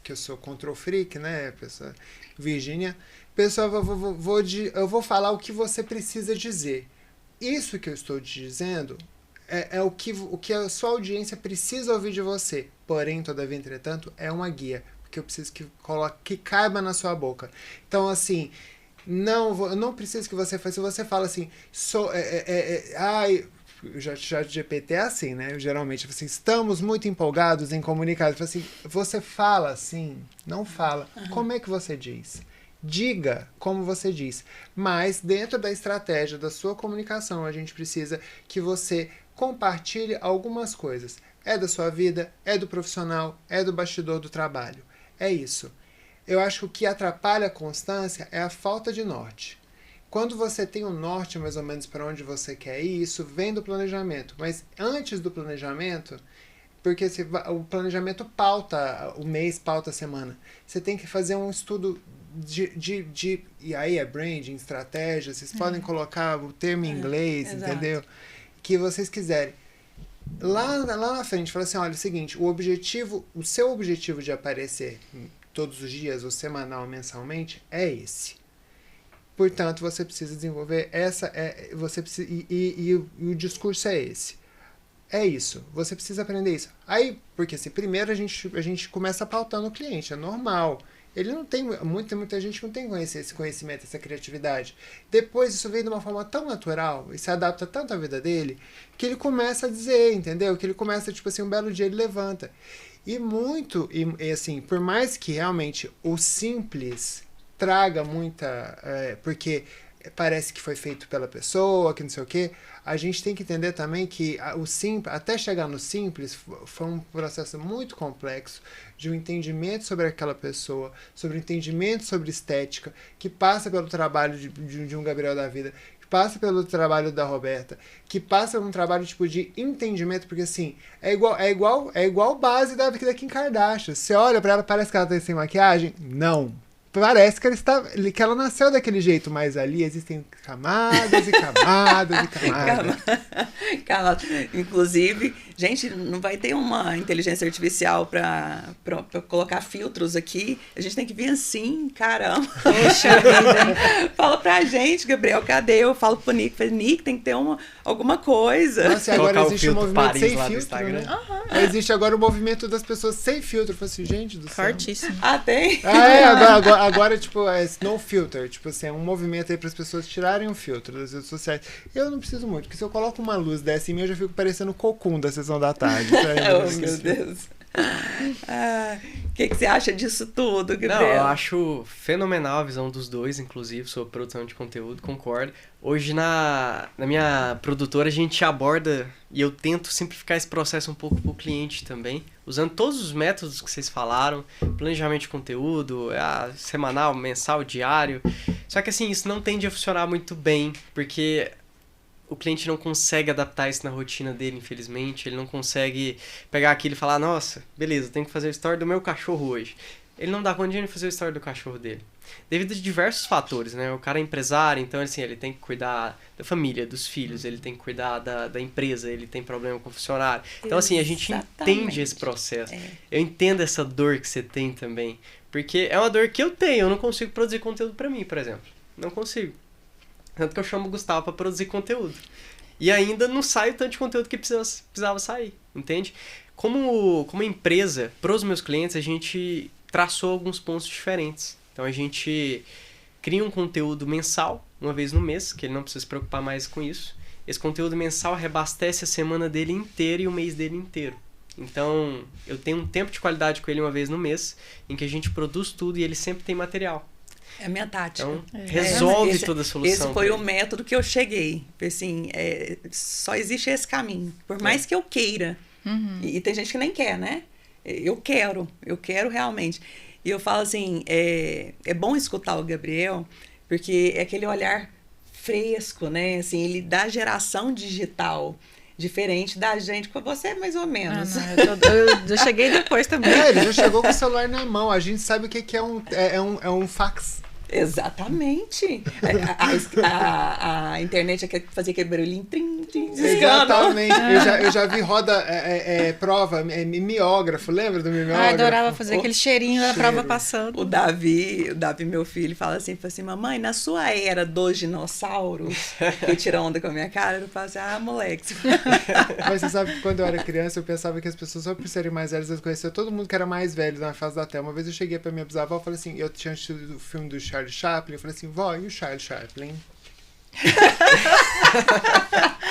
que eu sou control freak, né, pessoa Virgínia, pessoal, eu vou falar o que você precisa dizer. Isso que eu estou te dizendo é o que a sua audiência precisa ouvir de você. Porém, todavia, entretanto, é uma guia. Que eu preciso que caiba na sua boca. Então, assim, eu não preciso que você faça. Se você fala assim, já GPT é assim, né? Geralmente, assim, estamos muito empolgados em comunicar. Assim, você fala assim, não fala. Como é que você diz? Diga como você diz. Mas, dentro da estratégia da sua comunicação, a gente precisa que você compartilhe algumas coisas. É da sua vida, é do profissional, é do bastidor do trabalho. É isso. Eu acho que o que atrapalha a constância é a falta de norte. Quando você tem um norte mais ou menos para onde você quer ir, isso vem do planejamento. Mas antes do planejamento, porque o planejamento pauta o mês, pauta a semana. Você tem que fazer um estudo e aí é branding, estratégia, vocês podem colocar o termo em inglês, entendeu? Que vocês quiserem. Lá na frente, fala assim, olha, é o seguinte, o seu objetivo de aparecer todos os dias, ou semanal, mensalmente, é esse. Portanto, você precisa desenvolver e o discurso é esse. É isso, você precisa aprender isso. Aí, porque assim, primeiro a gente começa pautando o cliente, é normal. Ele não tem, muita gente não tem esse conhecimento, essa criatividade. Depois isso vem de uma forma tão natural e se adapta tanto à vida dele, que ele começa a dizer, entendeu? Que ele começa, tipo assim, um belo dia ele levanta. E assim, por mais que realmente o simples traga muita... porque parece que foi feito pela pessoa, que não sei o quê, a gente tem que entender também que o simples, até chegar no simples, foi um processo muito complexo de um entendimento sobre aquela pessoa, sobre um entendimento sobre estética, que passa pelo trabalho de um Gabriel da Vida, que passa pelo trabalho da Roberta, que passa por um trabalho tipo de entendimento, porque assim, é igual base da Kim Kardashian. Você olha pra ela, parece que ela tá sem maquiagem? Não. Parece que ela nasceu daquele jeito, mas ali existem camadas e camadas e camadas. Inclusive, gente, não vai ter uma inteligência artificial para colocar filtros aqui. A gente tem que vir assim, caramba. Poxa vida. Fala pra gente, Gabriel, cadê? Eu falo pro Nick, Nick, tem que ter alguma coisa. Nossa, agora existe um movimento sem filtro, né? Existe agora o movimento das pessoas sem filtro. Eu falo assim, gente do céu. Fortíssimo. Tem? Agora, tipo, é no filter. Tipo assim, é um movimento aí para as pessoas tirarem o filtro das redes sociais. Eu não preciso muito, porque se eu coloco uma luz dessa em mim, eu já fico parecendo o Cocum da sessão da tarde. Oh, meu Deus. O que você acha disso tudo, Gabriel? Não, eu acho fenomenal a visão dos dois, inclusive, sobre produção de conteúdo, concordo. Hoje, na minha produtora, a gente aborda, e eu tento simplificar esse processo um pouco para o cliente também, usando todos os métodos que vocês falaram, planejamento de conteúdo, semanal, mensal, diário. Só que assim, isso não tende a funcionar muito bem, porque o cliente não consegue adaptar isso na rotina dele, infelizmente. Ele não consegue pegar aquilo e falar, nossa, beleza, eu tenho que fazer o story do meu cachorro hoje. Ele não dá conta de fazer o story do cachorro dele. Devido a diversos fatores, né? O cara é empresário, então assim, ele tem que cuidar da família, dos filhos, ele tem que cuidar da empresa, ele tem problema com o funcionário. Então assim, a gente entende esse processo. Eu entendo essa dor que você tem também. Porque é uma dor que eu tenho, eu não consigo produzir conteúdo pra mim, por exemplo. Não consigo. Tanto que eu chamo o Gustavo pra produzir conteúdo. E ainda não sai o tanto de conteúdo que precisava sair, entende? Como empresa, pros meus clientes, a gente traçou alguns pontos diferentes. Então a gente cria um conteúdo mensal, uma vez no mês, que ele não precisa se preocupar mais com isso. esse conteúdo mensal reabastece a semana dele inteira e o mês dele inteiro. Então, eu tenho um tempo de qualidade com ele uma vez no mês, em que a gente produz tudo e ele sempre tem material. É a minha tática. Então, resolve toda a solução. Esse foi o método que eu cheguei. Assim, só existe esse caminho. Por mais que eu queira. E tem gente que nem quer, né? Eu quero realmente. E eu falo assim, é bom escutar o Gabriel, porque é aquele olhar fresco, né? Assim, ele dá geração digital. Diferente da gente, com você mais ou menos. Eu cheguei depois também. Ele já chegou com o celular na mão. A gente sabe o que é um fax. Exatamente. A internet fazia aquele barulhinho. Exatamente. Eu já vi roda prova, mimeógrafo. Lembra do mimeógrafo? Adorava fazer aquele cheirinho da prova passando. O Davi, meu filho, fala assim, mamãe, na sua era dos dinossauros, que tira onda com a minha cara, eu falo assim, moleque. Mas você sabe que quando eu era criança, eu pensava que as pessoas, só por serem mais velhas, eu conhecia todo mundo que era mais velho na face da Terra. Uma vez eu cheguei pra minha bisavó e falei assim, eu tinha assistido o filme do Charlie Chaplin, eu falei assim, vó, e o Charlie Chaplin?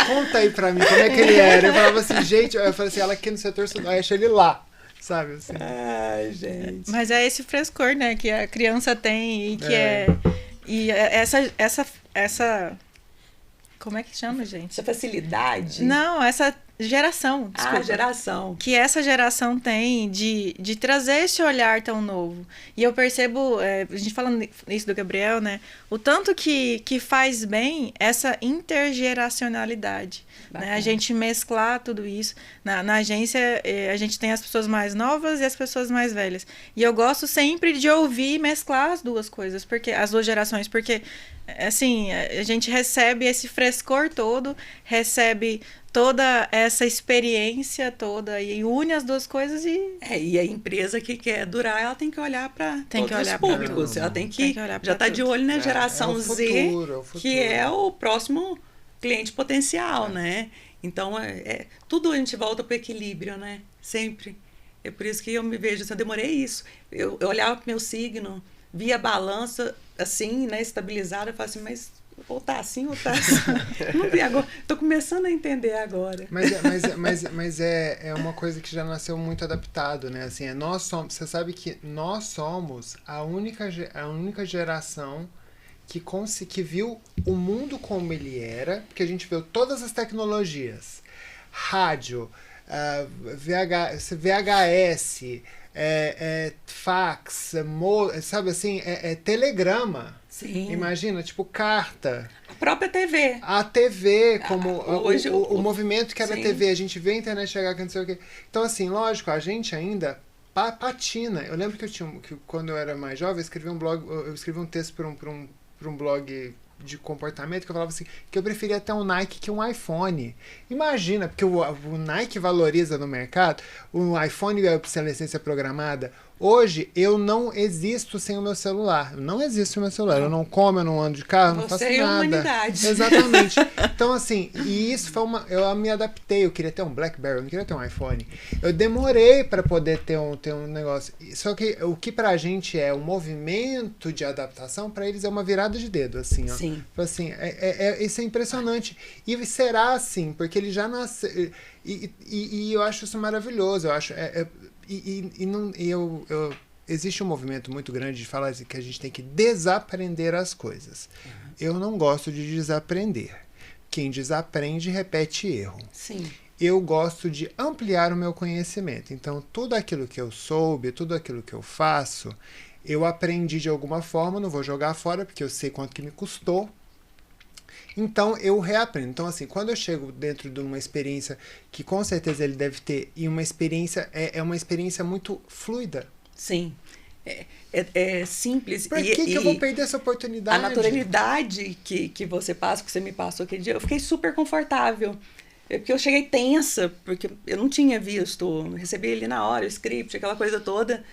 Conta aí pra mim como é que ele era. Eu falava assim, gente, eu falei assim, ela aqui no setor sudoeste, ele lá, sabe assim. Ai, gente. Mas é esse frescor, né, que a criança tem e que e essa como é que chama, gente? Essa facilidade? Não, essa geração, desculpa. Geração. Que essa geração tem de trazer esse olhar tão novo. E eu percebo, a gente falando isso do Gabriel, né? O tanto que faz bem essa intergeracionalidade. Né? A gente mesclar tudo isso. Na agência, a gente tem as pessoas mais novas e as pessoas mais velhas. E eu gosto sempre de ouvir e mesclar as duas coisas, as duas gerações, porque assim, a gente recebe esse frescor todo, recebe toda essa experiência toda e une as duas coisas e a empresa que quer durar, ela tem que olhar para todos os públicos, ela tem que já tá de olho na geração Z, que é o próximo cliente potencial, né? Então, tudo a gente volta para o equilíbrio, né? Sempre. É por isso que eu me vejo, assim, eu demorei isso. Eu olhava para o meu signo, via a balança assim, né, estabilizada, eu falo assim, mas ou tá assim, ou tá assim. Não vi agora. Tô começando a entender agora. Mas é uma coisa que já nasceu muito adaptado, né? Assim, você sabe que nós somos a única geração que viu o mundo como ele era, porque a gente viu todas as tecnologias, rádio, VHS, fax, sabe assim, telegrama. Sim. Imagina, tipo carta. A própria TV. A TV, como hoje, o movimento que era sim. a TV. A gente vê a internet chegar, que não sei o quê. Então, assim, lógico, a gente ainda patina. Eu lembro que quando eu era mais jovem, eu escrevi um texto para um blog de comportamento que eu falava assim, que eu preferia ter um Nike que um iPhone. Imagina, porque o Nike valoriza no mercado, o iPhone é obsolescência programada. Hoje, eu não existo sem o meu celular. Eu não existo sem o meu celular. Eu não como, eu não ando de carro, não faço nada. Você é a humanidade. Exatamente. Então, assim, e isso foi eu me adaptei. Eu queria ter um BlackBerry, eu não queria ter um iPhone. Eu demorei para poder ter um negócio. Só que o que pra gente é um movimento de adaptação, pra eles é uma virada de dedo, assim, ó. Sim. Assim, isso é impressionante. E será assim, porque ele já nasceu. E eu acho isso maravilhoso. Eu acho. Existe um movimento muito grande de falar assim, que a gente tem que desaprender as coisas. Eu não gosto de desaprender. Quem desaprende repete erro. Sim. Eu gosto de ampliar o meu conhecimento. Então, tudo aquilo que eu soube, tudo aquilo que eu faço, eu aprendi de alguma forma, não vou jogar fora, porque eu sei quanto que me custou. Então, eu reaprendo. Então, assim, quando eu chego dentro de uma experiência que com certeza ele deve ter, e uma experiência, é uma experiência muito fluida. Sim. É simples. Por que eu vou perder essa oportunidade? A naturalidade que você passa, que você me passou aquele dia, eu fiquei super confortável. Porque eu cheguei tensa, porque eu não tinha visto, recebi ele na hora, o script, aquela coisa toda.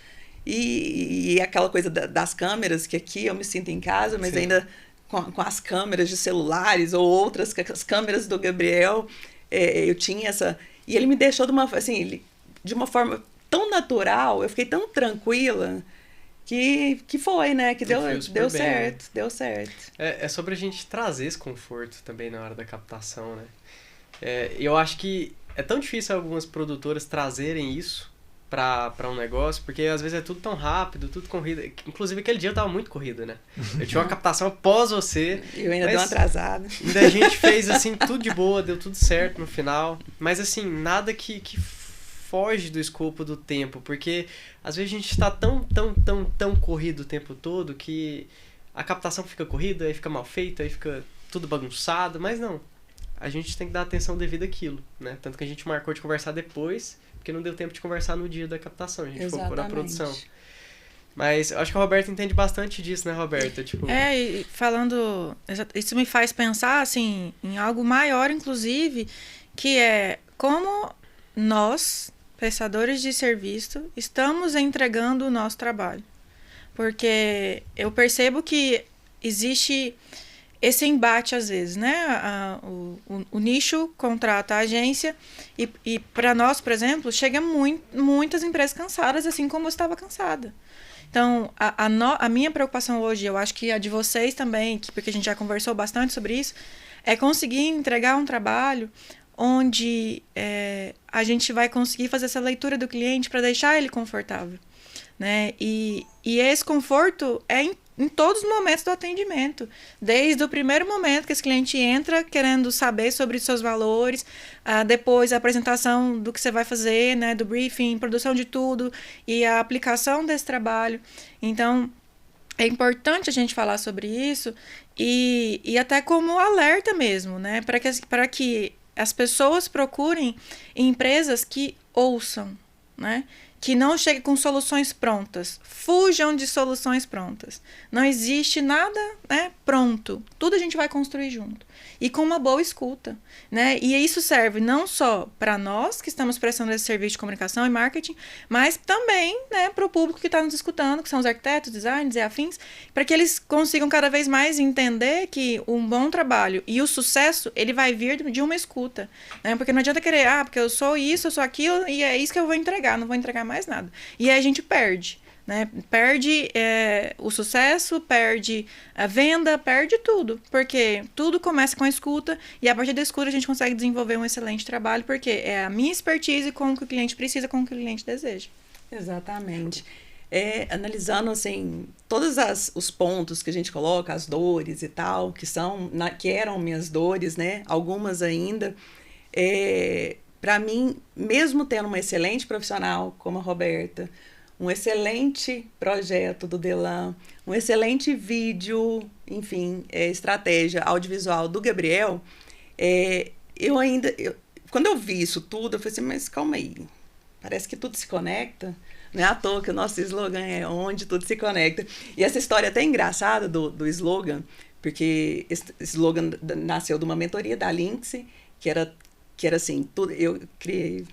E aquela coisa das câmeras, que aqui eu me sinto em casa, mas sim, ainda com as câmeras de celulares ou outras, as câmeras do Gabriel, eu tinha essa... E ele me deixou de uma forma tão natural, eu fiquei tão tranquila, que foi, né? Que deu bem, certo, né? deu certo. É sobre a gente trazer esse conforto também na hora da captação, né? Eu acho que é tão difícil algumas produtoras trazerem isso pra um negócio, porque às vezes é tudo tão rápido, tudo corrido. Inclusive aquele dia eu tava muito corrido, né? Eu tinha uma captação após você. Eu ainda dei uma atrasada. Ainda a gente fez assim, tudo de boa, deu tudo certo no final. Mas assim, nada que foge do escopo do tempo, porque às vezes a gente tá tão corrido o tempo todo que a captação fica corrida, aí fica mal feita, aí fica tudo bagunçado, mas não. A gente tem que dar atenção devida àquilo, né? Tanto que a gente marcou de conversar depois, porque não deu tempo de conversar no dia da captação, a gente focou na produção. Mas eu acho que a Roberta entende bastante disso, né, Roberta? Tipo... E falando... Isso me faz pensar, assim, em algo maior, inclusive, que é como nós, prestadores de serviço, estamos entregando o nosso trabalho. Porque eu percebo que existe esse embate às vezes, né? O nicho contrata a agência e para nós, por exemplo, chega muitas empresas cansadas, assim como eu estava cansada. Então, a minha preocupação hoje, eu acho que a de vocês também, porque a gente já conversou bastante sobre isso, é conseguir entregar um trabalho onde a gente vai conseguir fazer essa leitura do cliente para deixar ele confortável, né? E esse conforto é em todos os momentos do atendimento, desde o primeiro momento que esse cliente entra querendo saber sobre os seus valores, depois a apresentação do que você vai fazer, né, do briefing, produção de tudo e a aplicação desse trabalho. Então, é importante a gente falar sobre isso e até como alerta mesmo, né, para que as pessoas procurem empresas que ouçam, né? Que não cheguem com soluções prontas. Fujam de soluções prontas. Não existe nada, né, pronto. Tudo a gente vai construir junto. E com uma boa escuta, né? E isso serve não só para nós que estamos prestando esse serviço de comunicação e marketing, mas também, né, para o público que está nos escutando, que são os arquitetos, designers e afins, para que eles consigam cada vez mais entender que um bom trabalho e o sucesso, ele vai vir de uma escuta, né? Porque não adianta querer, porque eu sou isso, eu sou aquilo, e é isso que eu vou entregar, não vou entregar mais nada. E aí a gente perde. Né? Perde o sucesso, perde a venda, perde tudo, porque tudo começa com a escuta e a partir da escuta a gente consegue desenvolver um excelente trabalho, porque é a minha expertise com o que o cliente precisa, com o que o cliente deseja. Exatamente. Analisando assim, todos os pontos que a gente coloca, as dores e tal, que eram minhas dores, né? Algumas ainda, para mim, mesmo tendo uma excelente profissional como a Roberta, um excelente projeto do Delan, um excelente vídeo, enfim, estratégia audiovisual do Gabriel, quando eu vi isso tudo, eu falei assim, mas calma aí, parece que tudo se conecta. Não é à toa que o nosso slogan é onde tudo se conecta. E essa história é até engraçada do slogan, porque esse slogan nasceu de uma mentoria da Linksy, que era assim, tudo, eu criei.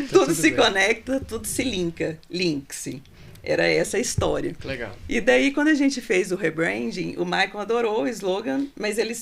Tudo se conecta, tudo se linka. Linksy. Era essa a história. Legal. E daí, quando a gente fez o rebranding, o Michael adorou o slogan, mas ele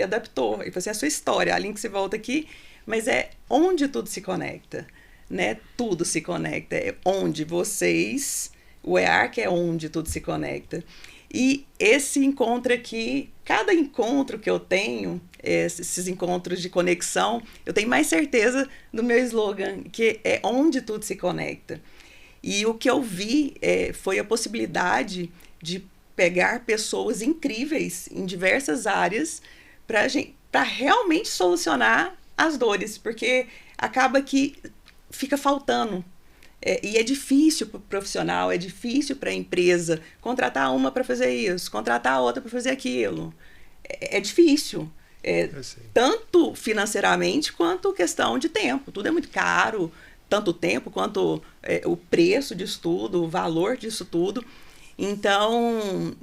adaptou. Ele falou assim, a sua história, a Linksy volta aqui, mas é onde tudo se conecta. Né? Tudo se conecta. É onde vocês... O EARC é onde tudo se conecta. E esse encontro aqui, cada encontro que eu tenho, esses encontros de conexão, eu tenho mais certeza do meu slogan, que é onde tudo se conecta. E o que eu vi foi a possibilidade de pegar pessoas incríveis em diversas áreas para realmente solucionar as dores, porque acaba que fica faltando. E é difícil para o profissional, é difícil para a empresa contratar uma para fazer isso, contratar a outra para fazer aquilo. É difícil, tanto financeiramente quanto questão de tempo. Tudo é muito caro, tanto tempo quanto o preço disso tudo, o valor disso tudo. Então,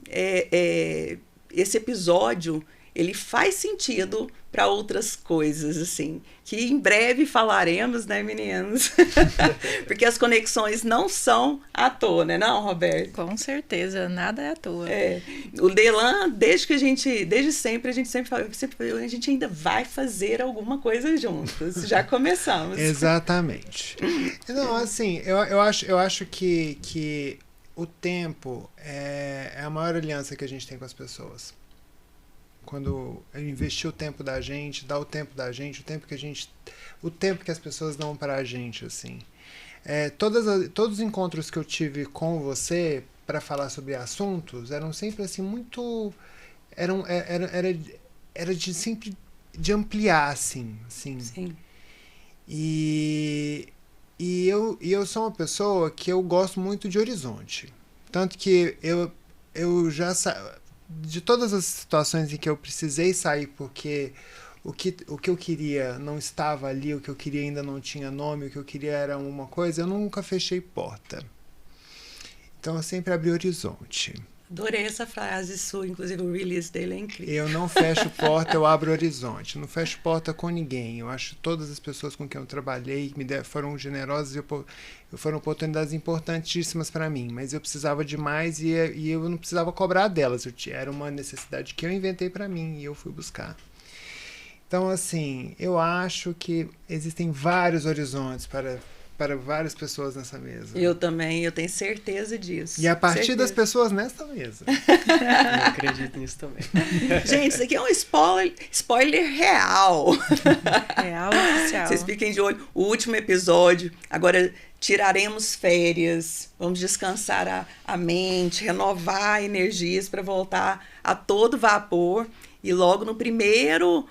esse episódio, ele faz sentido para outras coisas, assim, que em breve falaremos, né, meninos? Porque as conexões não são à toa, né, não, Roberto? Com certeza, nada é à toa. O Delan, desde sempre, a gente sempre fala, a gente ainda vai fazer alguma coisa juntos. Já começamos. Exatamente. Não, assim, eu acho que o tempo é a maior aliança que a gente tem com as pessoas. Quando investir o tempo da gente, dar o tempo da gente, o tempo que as pessoas dão pra gente, assim. Todos os encontros que eu tive com você para falar sobre assuntos eram sempre assim muito, era de sempre de ampliar, assim. Sim. E eu sou uma pessoa que eu gosto muito de horizonte. Tanto que eu já de todas as situações em que eu precisei sair porque o que eu queria não estava ali, o que eu queria ainda não tinha nome, o que eu queria era uma coisa, eu nunca fechei porta. Então eu sempre abri horizonte. Adorei essa frase sua, inclusive o release dele é incrível. Eu não fecho porta, eu abro horizonte. Eu não fecho porta com ninguém. Eu acho que todas as pessoas com quem eu trabalhei foram generosas e foram oportunidades importantíssimas para mim. Mas eu precisava de mais e eu não precisava cobrar delas. Era uma necessidade que eu inventei para mim e eu fui buscar. Então, assim, eu acho que existem vários horizontes para várias pessoas nessa mesa. Eu também, eu tenho certeza disso. E a partir das pessoas nessa mesa. Eu acredito nisso também. Gente, isso aqui é um spoiler real. Real oficial. Vocês fiquem de olho. O último episódio, agora tiraremos férias, vamos descansar a mente, renovar energias para voltar a todo vapor. E logo no primeiro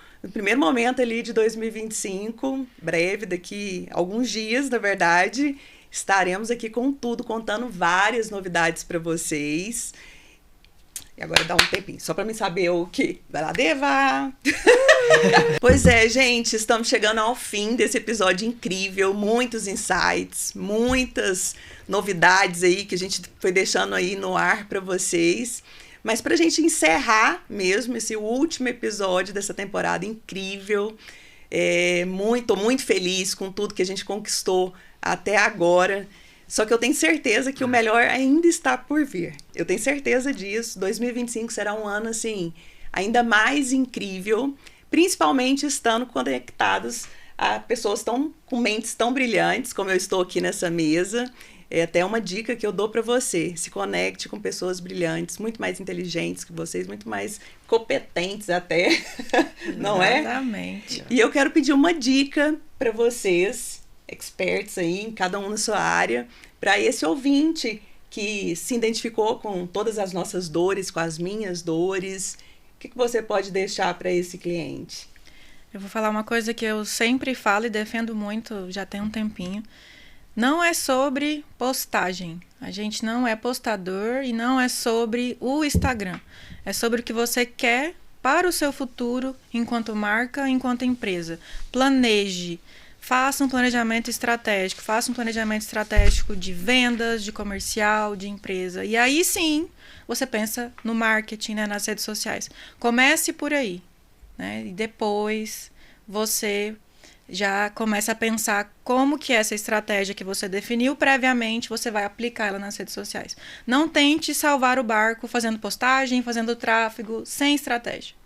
momento ali de 2025, breve, daqui alguns dias, na verdade, estaremos aqui com tudo, contando várias novidades para vocês. E agora dá um tempinho, só para mim saber o que. Vai lá, Deva! Pois é, gente, estamos chegando ao fim desse episódio incrível, muitos insights, muitas novidades aí que a gente foi deixando aí no ar para vocês. Mas para a gente encerrar mesmo esse último episódio dessa temporada incrível, tô muito feliz com tudo que a gente conquistou até agora. Só que eu tenho certeza que o melhor ainda está por vir. Eu tenho certeza disso. 2025 será um ano assim, ainda mais incrível, principalmente estando conectados a pessoas com mentes tão brilhantes como eu estou aqui nessa mesa. É até uma dica que eu dou para você. Se conecte com pessoas brilhantes, muito mais inteligentes que vocês, muito mais competentes até, não é? Exatamente. E eu quero pedir uma dica para vocês, experts aí, cada um na sua área, para esse ouvinte que se identificou com todas as nossas dores, com as minhas dores. O que você pode deixar para esse cliente? Eu vou falar uma coisa que eu sempre falo e defendo muito, já tem um tempinho. Não é sobre postagem. A gente não é postador e não é sobre o Instagram. É sobre o que você quer para o seu futuro enquanto marca, enquanto empresa. Planeje. Faça um planejamento estratégico. Faça um planejamento estratégico de vendas, de comercial, de empresa. E aí sim, você pensa no marketing, né, nas redes sociais. Comece por aí, né? E depois você já começa a pensar como que essa estratégia que você definiu previamente, você vai aplicar ela nas redes sociais. Não tente salvar o barco fazendo postagem, fazendo tráfego, sem estratégia.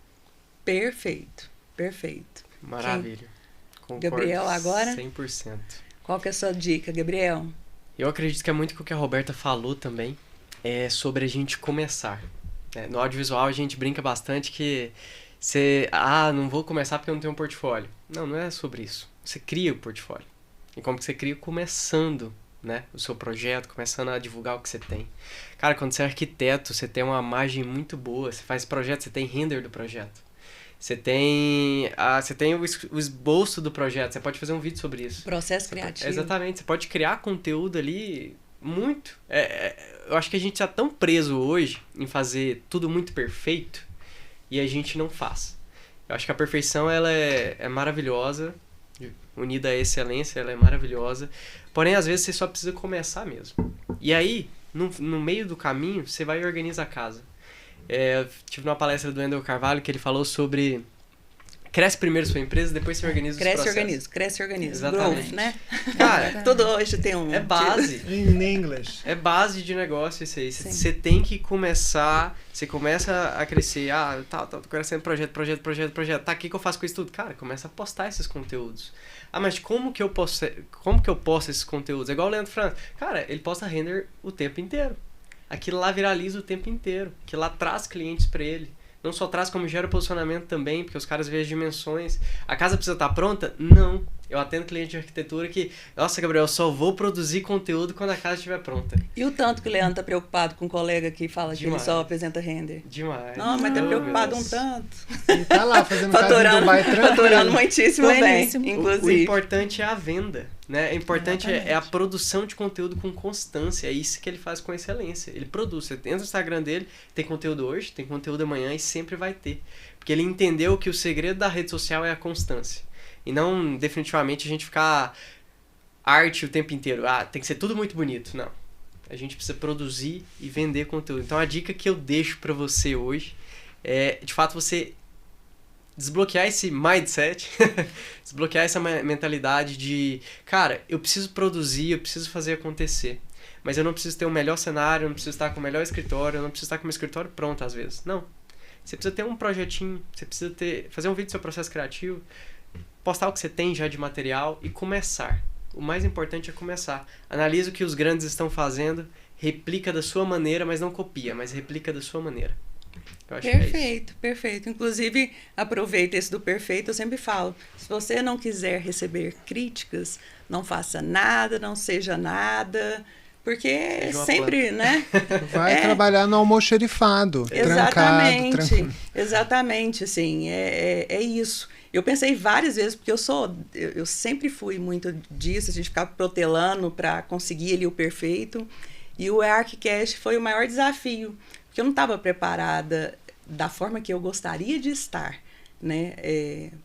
Perfeito, perfeito. Maravilha. Concordo. Gabriel, agora? 100%. Qual que é a sua dica, Gabriel? Eu acredito que é muito o que a Roberta falou também, é sobre a gente começar. No audiovisual a gente brinca bastante que não vou começar porque eu não tenho um portfólio. Não é sobre isso. Você cria o portfólio. E como que você cria? Começando, né, o seu projeto, começando a divulgar o que você tem. Cara, quando você é arquiteto, você tem uma imagem muito boa, você faz projeto, você tem render do projeto. Você tem o esboço do projeto, você pode fazer um vídeo sobre isso. Processo criativo. Exatamente, você pode criar conteúdo ali muito. Eu acho que a gente está tão preso hoje em fazer tudo muito perfeito e a gente não faz. Eu acho que a perfeição ela é maravilhosa, unida à excelência, ela é maravilhosa. Porém, às vezes, você só precisa começar mesmo. E aí, no meio do caminho, você vai e organiza a casa. Eu tive uma palestra do Wendel Carvalho que ele falou sobre cresce primeiro sua empresa, depois você organiza os processos. Cresce e organiza. Exatamente. Growth, né? Cara, Tudo hoje tem um... é base. In English. É base de negócio isso aí. Sim. Você tem que começar, você começa a crescer, tô crescendo projeto. Tá, o que eu faço com isso tudo? Cara, começa a postar esses conteúdos. Mas como que eu posto esses conteúdos? É igual o Leandro Franco. Cara, ele posta render o tempo inteiro. Aquilo lá viraliza o tempo inteiro. Aquilo lá traz clientes pra ele. Não só traz, como gera posicionamento também, porque os caras veem as dimensões. A casa precisa estar pronta? Não. Eu atendo cliente de arquitetura que, nossa, Gabriel, eu só vou produzir conteúdo quando a casa estiver pronta. E o tanto que o Leandro tá preocupado com um colega que fala Demais. que ele só apresenta render? Demais. Não, mas tá Oh, preocupado meu um Deus. tanto. Ele tá lá fazendo casa em Faturando, Dubai faturando tranquilo. muitíssimo bem, Pleníssimo. O inclusive. importante é a venda, né? O importante Exatamente. é a produção de conteúdo com constância. É isso que ele faz com excelência. Ele produz. Você entra no Instagram dele, tem conteúdo hoje, tem conteúdo amanhã e sempre vai ter. Porque ele entendeu que o segredo da rede social é a constância. E não, definitivamente, a gente ficar arte o tempo inteiro. Tem que ser tudo muito bonito. Não. A gente precisa produzir e vender conteúdo. Então, a dica que eu deixo pra você hoje é, de fato, você desbloquear esse mindset, desbloquear essa mentalidade de, cara, eu preciso produzir, eu preciso fazer acontecer. Mas eu não preciso ter o melhor cenário, eu não preciso estar com o melhor escritório, eu não preciso estar com o meu escritório pronto, às vezes. Não. Você precisa ter um projetinho, você precisa fazer um vídeo do seu processo criativo, postar o que você tem já de material e começar. O mais importante é começar. Analisa o que os grandes estão fazendo, replica da sua maneira, mas não copia, mas replica da sua maneira. Eu acho que é isso. Perfeito, perfeito. Inclusive, aproveita esse do perfeito, eu sempre falo, se você não quiser receber críticas, não faça nada, não seja nada, porque Seja uma sempre, né? Vai trabalhar no almoxerifado, trancado, tranquilo. Exatamente, assim, é isso. Eu pensei várias vezes, porque eu sempre fui muito disso, a gente ficava protelando para conseguir ali o perfeito, e o ArchiCast foi o maior desafio, porque eu não estava preparada da forma que eu gostaria de estar, né?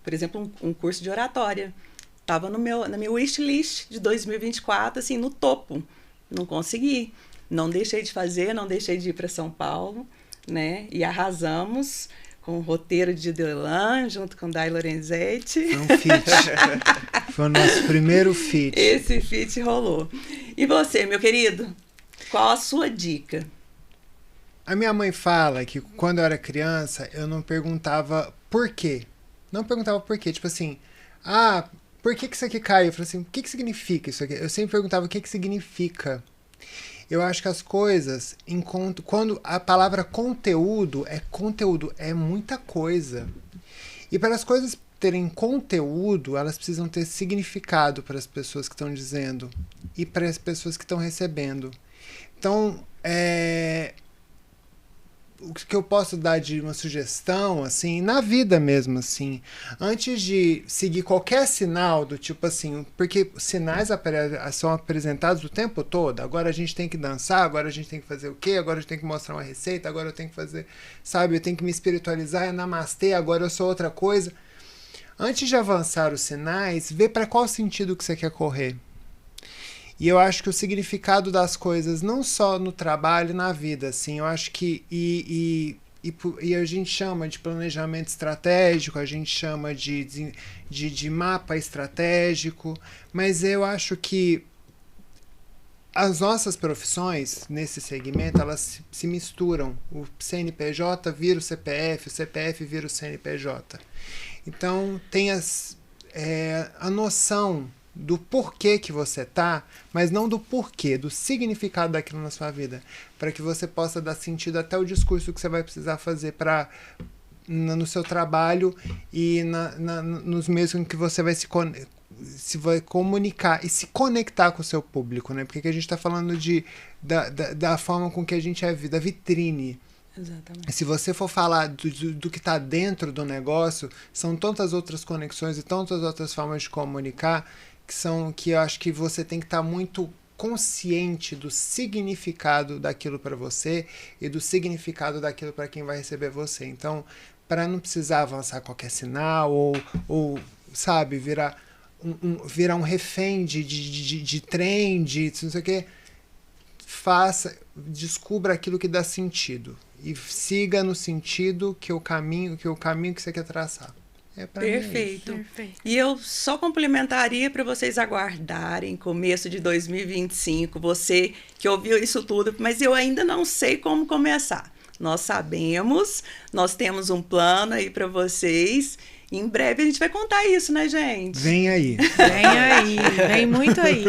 Por exemplo, um curso de oratória, estava na minha wishlist de 2024, assim, no topo. Não consegui. Não deixei de fazer, não deixei de ir para São Paulo, né? E arrasamos com o roteiro de Delan, junto com Dai Lorenzetti. Foi um feat. Foi o nosso primeiro feat. Esse feat rolou. E você, meu querido? Qual a sua dica? A minha mãe fala que quando eu era criança, eu não perguntava por quê. Não perguntava por quê. Tipo assim, por que isso aqui caiu? Eu falei assim, o que significa isso aqui? Eu sempre perguntava o que significa. Eu acho que as coisas, quando a palavra conteúdo é muita coisa. E para as coisas terem conteúdo, elas precisam ter significado para as pessoas que estão dizendo e para as pessoas que estão recebendo. Então, o que eu posso dar de uma sugestão, assim, na vida mesmo, assim, antes de seguir qualquer sinal do tipo assim, porque sinais são apresentados o tempo todo, agora a gente tem que dançar, agora a gente tem que fazer o quê, agora a gente tem que mostrar uma receita, agora eu tenho que fazer, sabe, eu tenho que me espiritualizar, é namastê, agora eu sou outra coisa. Antes de avançar os sinais, vê para qual sentido que você quer correr. E eu acho que o significado das coisas, não só no trabalho, na vida, assim, eu acho que e a gente chama de planejamento estratégico, a gente chama de mapa estratégico, mas eu acho que as nossas profissões, nesse segmento, elas se misturam. O CNPJ vira o CPF vira o CNPJ. Então, tem a noção do porquê que você tá, mas não do porquê, do significado daquilo na sua vida, para que você possa dar sentido até o discurso que você vai precisar fazer no seu trabalho e nos meios em que você vai se vai comunicar e se conectar com o seu público, né? Porque a gente está falando da forma com que a gente é da vitrine. Exatamente. Se você for falar do que está dentro do negócio, são tantas outras conexões e tantas outras formas de comunicar que eu acho que você tem que estar muito consciente do significado daquilo para você e do significado daquilo para quem vai receber você. Então, para não precisar avançar qualquer sinal ou sabe, virar um refém de trem, de não sei o quê, descubra aquilo que dá sentido e siga no sentido que o caminho que você quer traçar. Pra Perfeito. Mim é Perfeito. E eu só complementaria para vocês aguardarem começo de 2025. Você que ouviu isso tudo, mas eu ainda não sei como começar. Nós sabemos, nós temos um plano aí para vocês. Em breve a gente vai contar isso, né, gente? Vem aí. Vem aí, vem muito aí.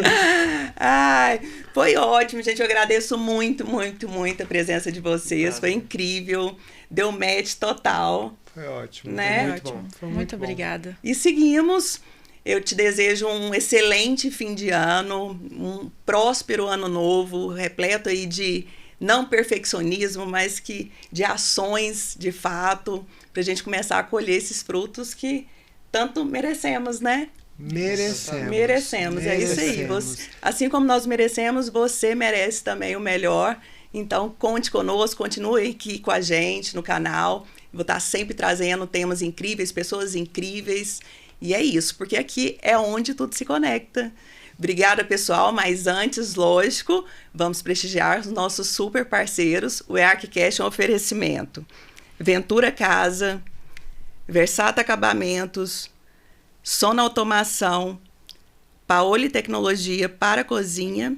Ai, foi ótimo, gente. Eu agradeço muito, muito, muito a presença de vocês. Foi incrível. Deu match total. Foi ótimo. Né? Foi muito Ótimo. bom. Foi muito obrigada. E seguimos. Eu te desejo um excelente fim de ano, um próspero ano novo, repleto aí de não perfeccionismo, mas de ações de fato, para a gente começar a colher esses frutos que tanto merecemos, né? Merecemos. É isso aí. Assim como nós merecemos, você merece também o melhor. Então, conte conosco, continue aqui com a gente no canal. Vou estar sempre trazendo temas incríveis, pessoas incríveis. E é isso, porque aqui é onde tudo se conecta. Obrigada, pessoal. Mas antes, lógico, vamos prestigiar os nossos super parceiros. O EARCCast é um oferecimento. Ventura Casa, Versata Acabamentos, Sona Automação, Paoli Tecnologia para Cozinha,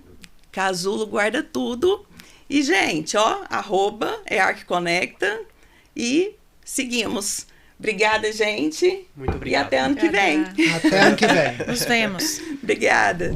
Casulo Guarda Tudo. E, gente, @EARCConecta e seguimos. Obrigada, gente. Muito obrigado. E até ano que vem. Obrigada. Até ano que vem. Nos vemos. Obrigada.